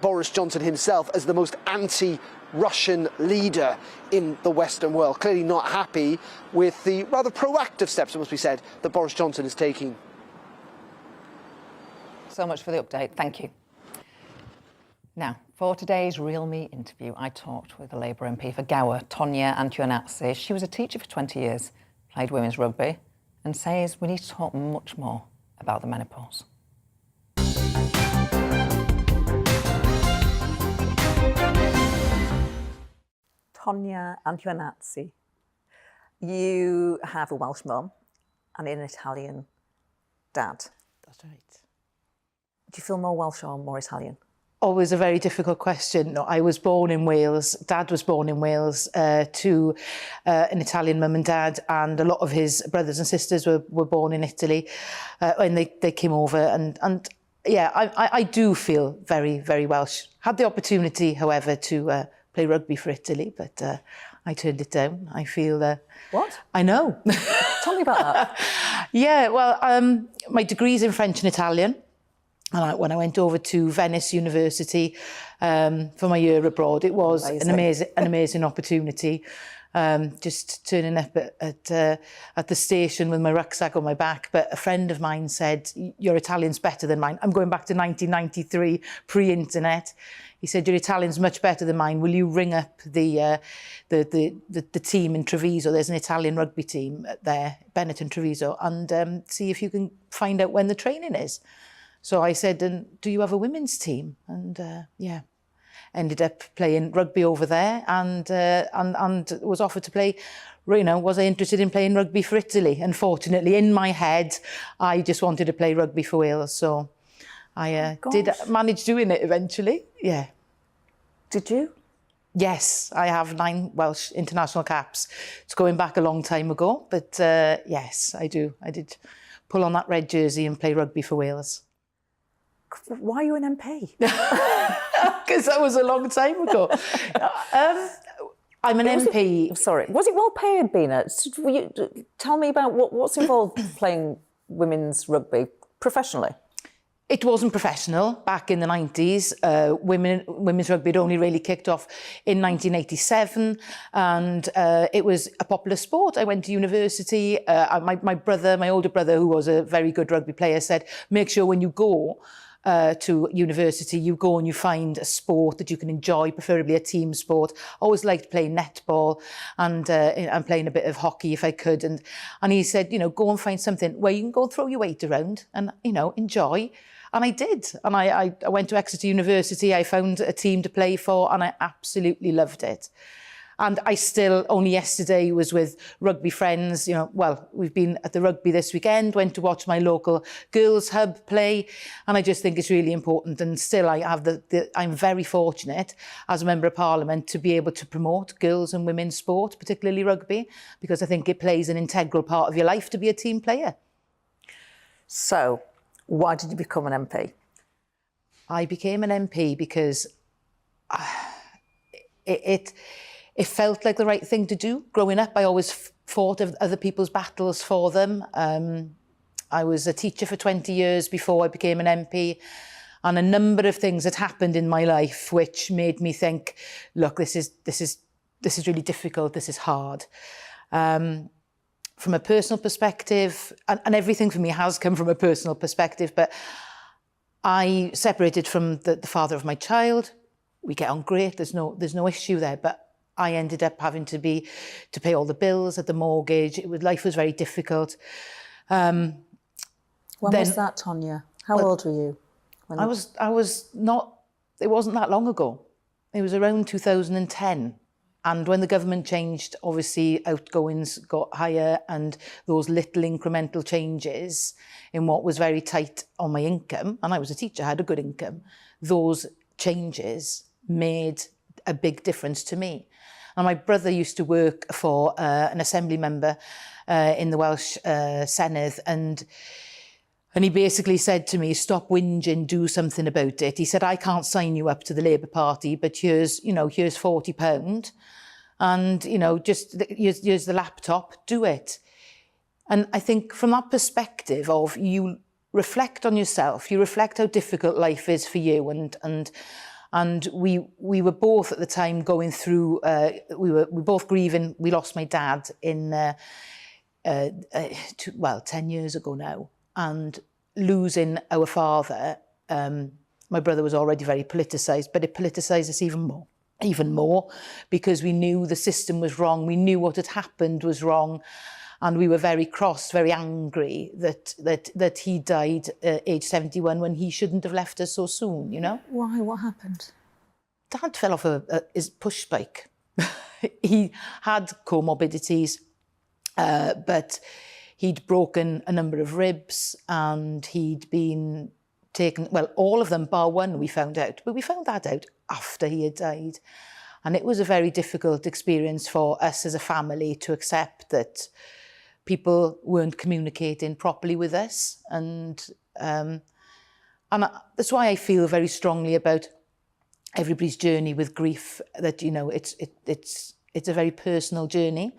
Boris Johnson himself as the most anti-Russian leader in the Western world. Clearly not happy with the rather proactive steps, it must be said, that Boris Johnson is taking. So much for the update. Thank you. Now, for today's Real Me interview, I talked with the Labour MP for Gower, Tonia Antoinazzi. She was a teacher for 20 years, played women's rugby, and says we need to talk much more about the menopause. Tonia Antoinazzi, you have a Welsh mum and an Italian dad. That's right. Do you feel more Welsh or more Italian? always a very difficult question. I was born in Wales. Dad was born in Wales to an Italian mum and dad, and a lot of his brothers and sisters were born in Italy, and they came over. And yeah, I do feel very, very Welsh. Had the opportunity, however, to play rugby for Italy, but I turned it down. I feel... What? I know. Tell me about that. Yeah, well, my degree's in French and Italian. And when I went over to Venice University for my year abroad, it was an amazing opportunity. Just turning up at the station with my rucksack on my back. But a friend of mine said, "Your Italian's better than mine." I'm going back to 1993, pre-internet. He said, "Your Italian's much better than mine. Will you ring up the team in Treviso? There's an Italian rugby team there, Benetton Treviso, and see if you can find out when the training is." So I said, "And do you have a women's team?" And yeah, ended up playing rugby over there, and was offered to play. You know, was I interested in playing rugby for Italy? Unfortunately, in my head, I just wanted to play rugby for Wales. So I did manage doing it eventually. Yeah. Did you? Yes, I have 9 Welsh international caps. It's going back a long time ago, but yes, I do. I did pull on that red jersey and play rugby for Wales. Why are you an MP? Because that was a long time ago. I'm an MP. Sorry, was it well paid, Bina? Tell me about what's involved playing women's rugby professionally. It wasn't professional back in the 90s. Women's rugby had only really kicked off in 1987, and it was a popular sport. I went to university. My older brother, who was a very good rugby player, said, "Make sure when you go to university, you go and you find a sport that you can enjoy, preferably a team sport." I always liked playing netball and playing a bit of hockey if I could. And he said, you know, go and find something where you can go and throw your weight around and, you know, enjoy. And I did. And I went to Exeter University. I found a team to play for, and I absolutely loved it. And I still, only yesterday, was with rugby friends. You know, well, we've been at the rugby this weekend, went to watch my local girls' hub play, and I just think it's really important. And still, I have I'm very fortunate as a Member of Parliament to be able to promote girls' and women's sport, particularly rugby, because I think it plays an integral part of your life to be a team player. So, why did you become an MP? I became an MP because it felt like the right thing to do. Growing up, I always fought other people's battles for them. I was a teacher for 20 years before I became an MP, and a number of things had happened in my life which made me think, look, this is really difficult, this is hard. From a personal perspective, and everything for me has come from a personal perspective, but I separated from the father of my child. We get on great, there's no issue there, but I ended up having to pay all the bills at the mortgage. Life was very difficult. When was that, Tonya? How old were you? I was not. It wasn't that long ago. It was around 2010, and when the government changed, obviously outgoings got higher, and those little incremental changes in what was very tight on my income, and I was a teacher, I had a good income. Those changes made a big difference to me. And my brother used to work for an assembly member in the Welsh Senedd, and he basically said to me, "Stop whinging, do something about it." He said, "I can't sign you up to the Labour Party, but here's £40, and just here's the laptop, do it." And I think from that perspective of you reflect on yourself, you reflect how difficult life is for you, and we were both at the time going through, we were both grieving. We lost my dad in, 10 years ago now. And losing our father, my brother was already very politicised, but it politicised us even more, because we knew the system was wrong. We knew what had happened was wrong. And we were very cross, very angry that he died at age 71 when he shouldn't have left us so soon, you know? Why? What happened? Dad fell off his push bike. He had comorbidities, but he'd broken a number of ribs, and he'd been taken, well, all of them bar one we found out, but we found that out after he had died. And it was a very difficult experience for us as a family to accept that people weren't communicating properly with us. And that's why I feel very strongly about everybody's journey with grief, that, you know, it's a very personal journey.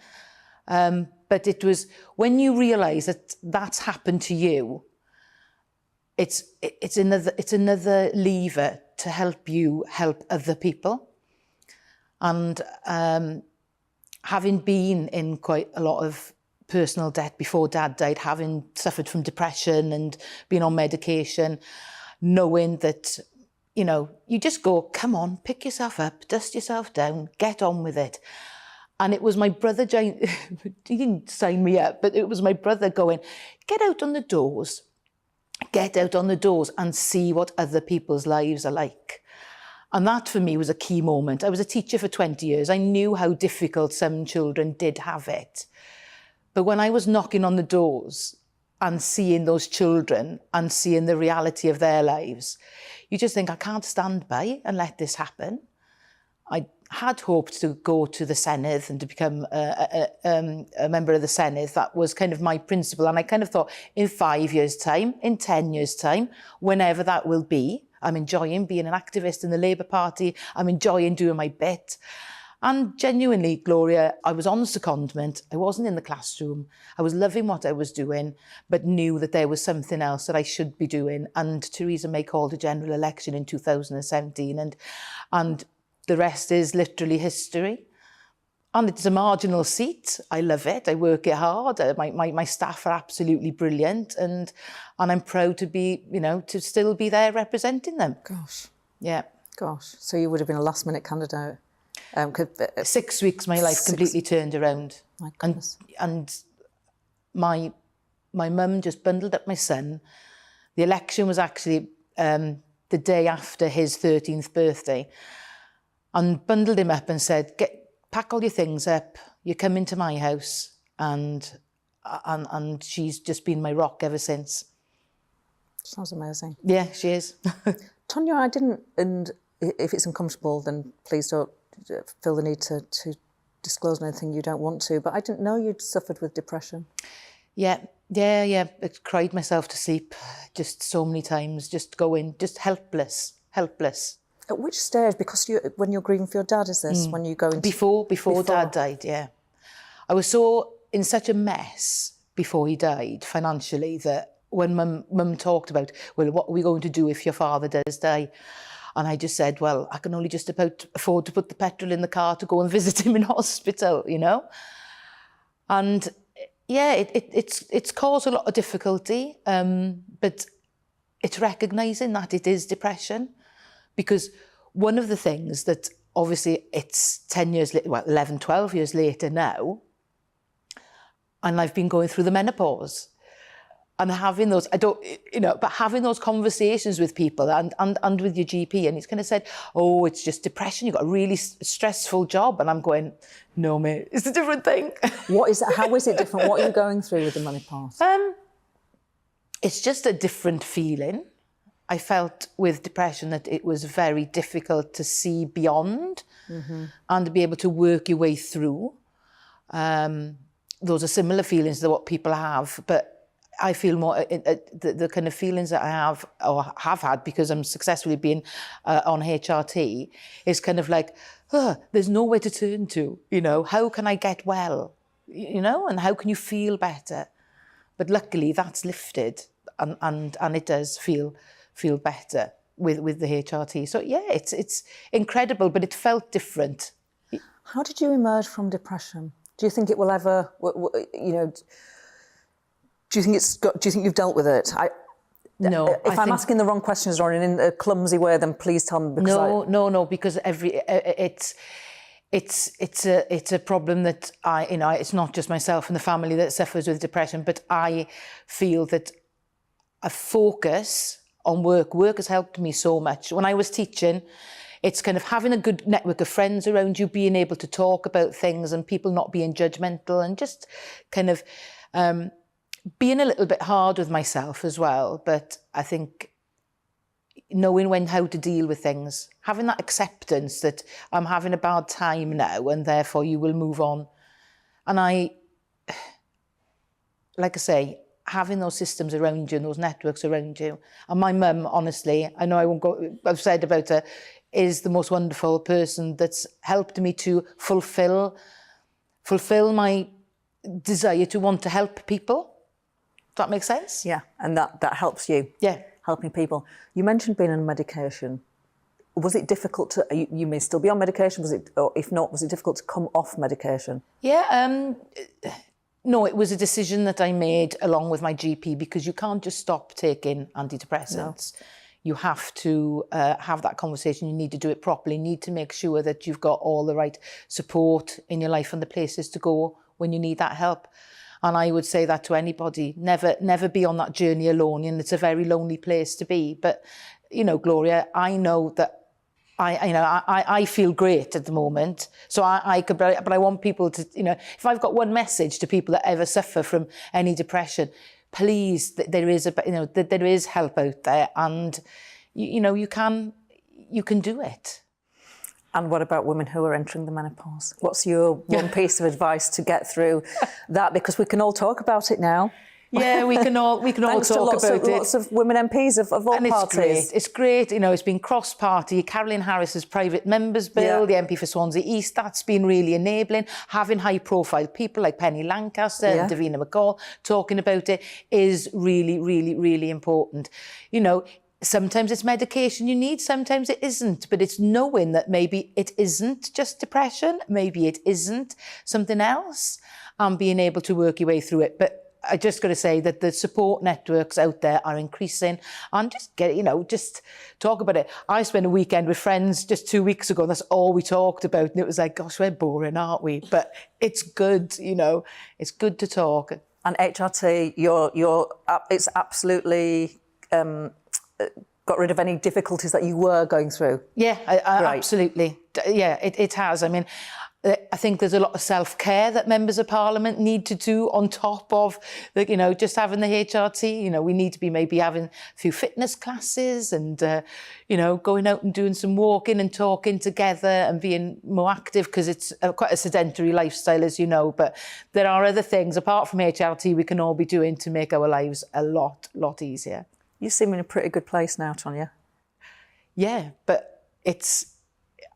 But it was when you realise that that's happened to you, it's another lever to help you help other people. And having been in quite a lot of personal debt before Dad died, having suffered from depression and been on medication, knowing that, you know, you just go, come on, pick yourself up, dust yourself down, get on with it. And it was my brother, he didn't sign me up, but it was my brother going, get out on the doors and see what other people's lives are like. And that for me was a key moment. I was a teacher for 20 years. I knew how difficult some children did have it. But when I was knocking on the doors and seeing those children and seeing the reality of their lives, you just think, I can't stand by and let this happen. I had hoped to go to the Senedd and to become a member of the Senedd. That was kind of my principle. And I kind of thought, in 5 years' time, in 10 years' time, whenever that will be, I'm enjoying being an activist in the Labour Party. I'm enjoying doing my bit. And genuinely, Gloria, I was on the secondment. I wasn't in the classroom. I was loving what I was doing, but knew that there was something else that I should be doing. And Theresa May called a general election in 2017, and the rest is literally history. And it's a marginal seat. I love it. I work it hard. My staff are absolutely brilliant, and I'm proud to be, you know, to still be there representing them. Gosh. Yeah. Gosh. So you would have been a last-minute candidate. 6 weeks, my life completely turned around. My goodness. And my mum just bundled up my son. The election was actually the day after his 13th birthday, and bundled him up and said, pack all your things up, you come into my house, and she's just been my rock ever since. Sounds amazing. Yeah, she is. Tonya, I didn't, and if it's uncomfortable, then please don't feel the need to disclose anything you don't want to, but I didn't know you'd suffered with depression. Yeah. I cried myself to sleep just so many times, just helpless. At which stage? Because when you're grieving for your dad, is this when you go into... Before Dad died, yeah. I was in such a mess before he died financially that when Mum talked about, well, what are we going to do if your father does die? And I just said, well, I can only just about afford to put the petrol in the car to go and visit him in hospital, you know? And yeah, it's caused a lot of difficulty, but it's recognising that it is depression. Because one of the things that, obviously, it's 10 years later, well, 11, 12 years later now, and I've been going through the menopause. And having those, but having those conversations with people and with your GP, and he's kind of said, oh, it's just depression, you've got a really stressful job. And I'm going, no, mate, it's a different thing. What is it? How is it different? What are you going through with the menopause? It's just a different feeling. I felt with depression that it was very difficult to see beyond and to be able to work your way through. Those are similar feelings to what people have, but I feel more the kind of feelings that I have or have had because I'm successfully being on HRT is kind of like, there's nowhere to turn to, you know, how can I get well, you know, and how can you feel better? But luckily that's lifted and it does feel better with the HRT. So yeah, it's incredible, but it felt different. How did you emerge from depression? Do you think it will ever, you know, do you think you've dealt with it? No. If I'm asking the wrong questions or in a clumsy way, then please tell me. Because No, because it's a problem that it's not just myself and the family that suffers with depression, but I feel that a focus on work has helped me so much. When I was teaching, it's kind of having a good network of friends around you, being able to talk about things and people not being judgmental and just kind of being a little bit hard with myself as well. But I think knowing how to deal with things, having that acceptance that I'm having a bad time now and therefore you will move on. And like I say, having those systems around you and those networks around you. And my mum, honestly, I know I won't go, I've said about her, is the most wonderful person that's helped me to fulfill my desire to want to help people. Does that make sense? Yeah, and that helps you. Yeah. Helping people. You mentioned being on medication. Was it difficult to, you may still be on medication, or if not, was it difficult to come off medication? Yeah, no, it was a decision that I made along with my GP, because you can't just stop taking antidepressants. No. You have to have that conversation. You need to do it properly. You need to make sure that you've got all the right support in your life and the places to go when you need that help. And I would say that to anybody, never be on that journey alone. And it's a very lonely place to be. But, you know, Gloria, I know that I feel great at the moment. So but I want people to, you know, if I've got one message to people that ever suffer from any depression, please, there is help out there, and you can do it. And what about women who are entering the menopause? What's your one piece of advice to get through that? Because we can all talk about it now. Yeah, we can all talk about it. Lots of women MPs of all and parties. It's great. You know, it's been cross-party. Caroline Harris's private members bill, the MP for Swansea East, that's been really enabling. Having high-profile people like Penny Lancaster and Davina McCall talking about it is really, really, really important. You know, sometimes it's medication you need, sometimes it isn't, but it's knowing that maybe it isn't just depression, maybe it isn't something else, and being able to work your way through it. But I just got to say that the support networks out there are increasing, and just talk about it. I spent a weekend with friends just 2 weeks ago, and that's all we talked about. And it was like, gosh, we're boring, aren't we? But it's good, it's good to talk. And HRT, it's absolutely got rid of any difficulties that you were going through. Yeah, absolutely. Yeah, it has. I mean, I think there's a lot of self-care that members of Parliament need to do on top of, just having the HRT. We need to be maybe having a few fitness classes and, going out and doing some walking and talking together and being more active, because it's quite a sedentary lifestyle, as you know. But there are other things, apart from HRT, we can all be doing to make our lives a lot easier. You seem in a pretty good place now, Tonya. Yeah, but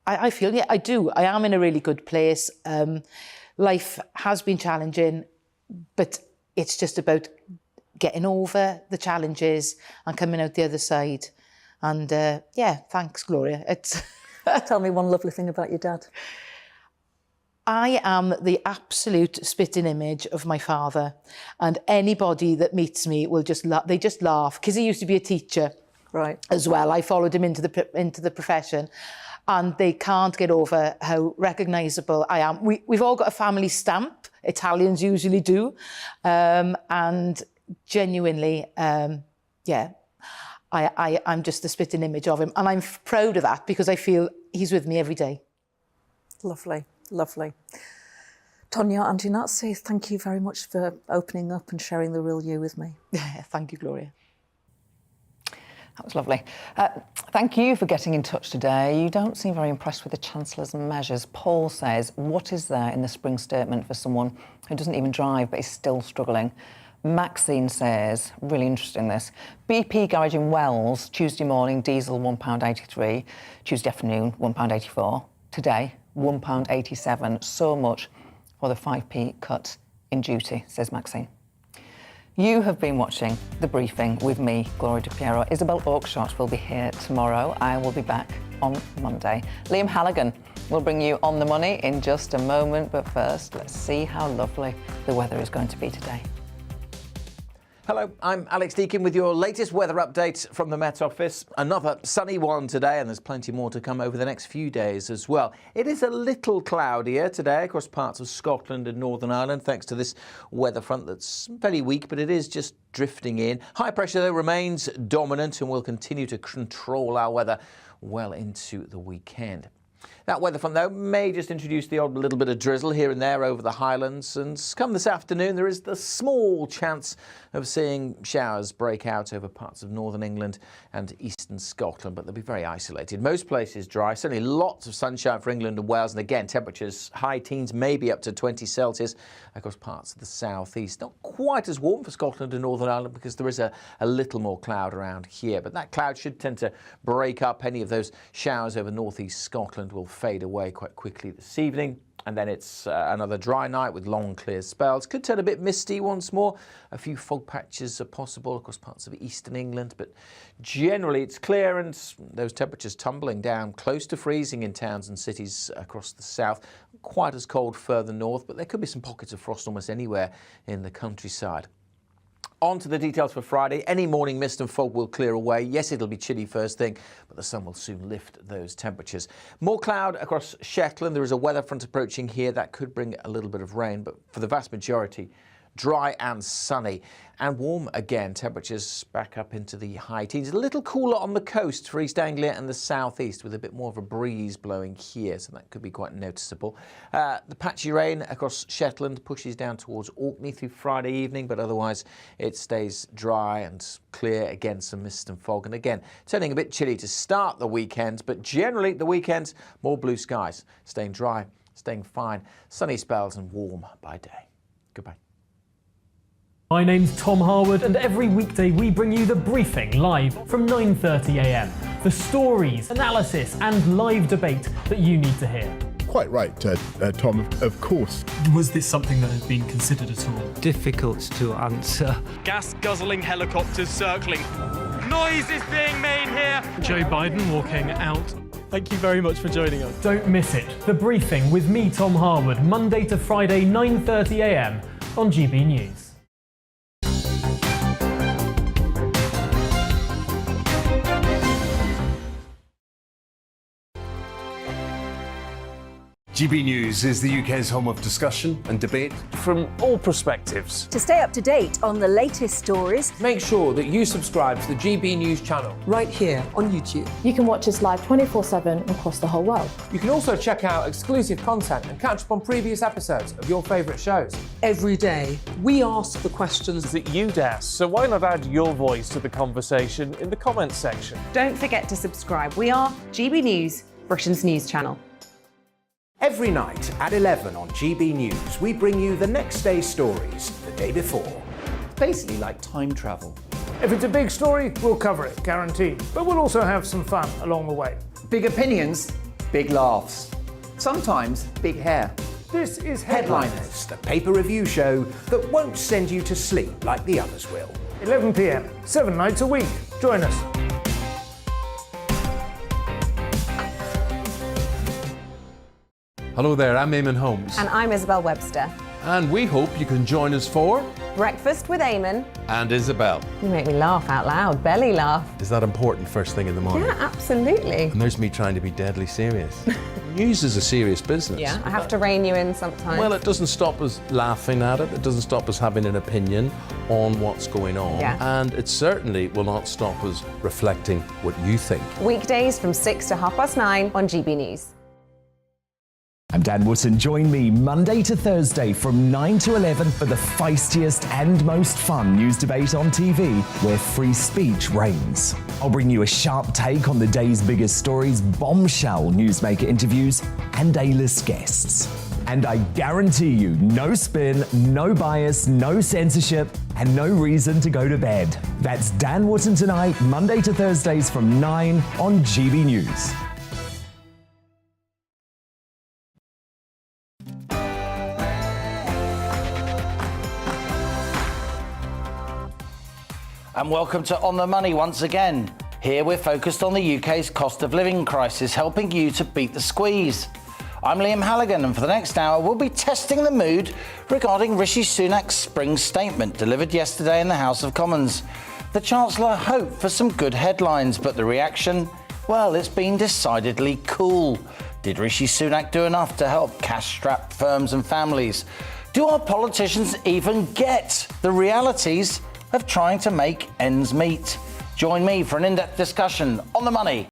I feel, I do. I am in a really good place. Life has been challenging, but it's just about getting over the challenges and coming out the other side. And thanks, Gloria. Tell me one lovely thing about your dad. I am the absolute spitting image of my father, and anybody that meets me will just laugh, because he used to be a teacher, right? As well. I followed him into the profession. And they can't get over how recognisable I am. We've all got a family stamp. Italians usually do. And genuinely, I'm just the spitting image of him. And I'm proud of that, because I feel he's with me every day. Lovely, lovely. Tonya Antinazzi, thank you very much for opening up and sharing the real you with me. Thank you, Gloria. That was lovely. Thank you for getting in touch today. You don't seem very impressed with the Chancellor's measures. Paul says, what is there in the spring statement for someone who doesn't even drive but is still struggling? Maxine says, really interesting this, BP garage in Wells, Tuesday morning, diesel £1.83, Tuesday afternoon, £1.84. Today, £1.87. So much for the 5p cut in duty, says Maxine. You have been watching The Briefing with me, Gloria De Piero. Isabel Oakeshott will be here tomorrow. I will be back on Monday. Liam Halligan will bring you On the Money in just a moment. But first, let's see how lovely the weather is going to be today. Hello, I'm Alex Deakin with your latest weather update from the Met Office. Another sunny one today, and there's plenty more to come over the next few days as well. It is a little cloudier today across parts of Scotland and Northern Ireland, thanks to this weather front that's very weak, but it is just drifting in. High pressure, though, remains dominant and will continue to control our weather well into the weekend. That weather front, though, may just introduce the odd little bit of drizzle here and there over the Highlands. And come this afternoon, there is the small chance of seeing showers break out over parts of northern England and eastern Scotland, but they'll be very isolated. Most places dry, certainly lots of sunshine for England and Wales. And again, temperatures high teens, maybe up to 20 Celsius across parts of the southeast. Not quite as warm for Scotland and Northern Ireland because there is a little more cloud around here. But that cloud should tend to break up. Any of those showers over northeast Scotland will fade away quite quickly this evening. And then it's another dry night with long clear spells. Could turn a bit misty once more. A few fog patches are possible across parts of eastern England, but generally it's clear and those temperatures tumbling down close to freezing in towns and cities across the south. Quite as cold further north, but there could be some pockets of frost almost anywhere in the countryside. On to the details for Friday. Any morning mist and fog will clear away. Yes, it'll be chilly first thing, but the sun will soon lift those temperatures. More cloud across Shetland. There is a weather front approaching here that could bring a little bit of rain, but for the vast majority, dry and sunny and warm again. Temperatures back up into the high teens. A little cooler on the coast for East Anglia and the southeast with a bit more of a breeze blowing here, so that could be quite noticeable. The patchy rain across Shetland pushes down towards Orkney through Friday evening, but otherwise it stays dry and clear. Again, some mist and fog, and again turning a bit chilly to start the weekend, but generally the weekend more blue skies, staying dry, staying fine, sunny spells and warm by day. Goodbye. My name's Tom Harwood, and every weekday we bring you The Briefing live from 9:30 a.m. The stories, analysis and live debate that you need to hear. Quite right, Tom, of course. Was this something that had been considered at all? Difficult to answer. Gas-guzzling helicopters circling. Noise is being made here. Joe Biden walking out. Thank you very much for joining us. Don't miss it. The Briefing with me, Tom Harwood, Monday to Friday, 9:30 a.m. on GB News. GB News is the UK's home of discussion and debate from all perspectives. To stay up to date on the latest stories, make sure that you subscribe to the GB News channel right here on YouTube. You can watch us live 24/7 across the whole world. You can also check out exclusive content and catch up on previous episodes of your favourite shows. Every day, we ask the questions that you'd ask, so why not add your voice to the conversation in the comments section? Don't forget to subscribe. We are GB News, Britain's news channel. Every night at 11 on GB News, we bring you the next day's stories the day before. Basically like time travel. If it's a big story, we'll cover it, guaranteed. But we'll also have some fun along the way. Big opinions, big laughs. Sometimes big hair. This is Headliners, the paper review show that won't send you to sleep like the others will. 11 p.m, 7 nights a week. Join us. Hello there, I'm Eamon Holmes. And I'm Isabel Webster. And we hope you can join us for Breakfast with Eamon and Isabel. You make me laugh out loud, belly laugh. Is that important first thing in the morning? Yeah, absolutely. And there's me trying to be deadly serious. News is a serious business. Yeah, I have to rein you in sometimes. Well, it doesn't stop us laughing at it. It doesn't stop us having an opinion on what's going on. Yeah. And it certainly will not stop us reflecting what you think. Weekdays from 6 to 9:30 on GB News. I'm Dan Wootton. Join me Monday to Thursday from 9 to 11 for the feistiest and most fun news debate on TV, where free speech reigns. I'll bring you a sharp take on the day's biggest stories, bombshell newsmaker interviews, and A-list guests. And I guarantee you, no spin, no bias, no censorship, and no reason to go to bed. That's Dan Wootton tonight, Monday to Thursdays from 9 on GB News. And welcome to On the Money once again. Here we're focused on the UK's cost of living crisis, helping you to beat the squeeze. I'm Liam Halligan, and for the next hour we'll be testing the mood regarding Rishi Sunak's spring statement delivered yesterday in the House of Commons. The Chancellor hoped for some good headlines, but the reaction, well, it's been decidedly cool. Did Rishi Sunak do enough to help cash-strapped firms and families? Do our politicians even get the realities of trying to make ends meet? Join me for an in-depth discussion on the money.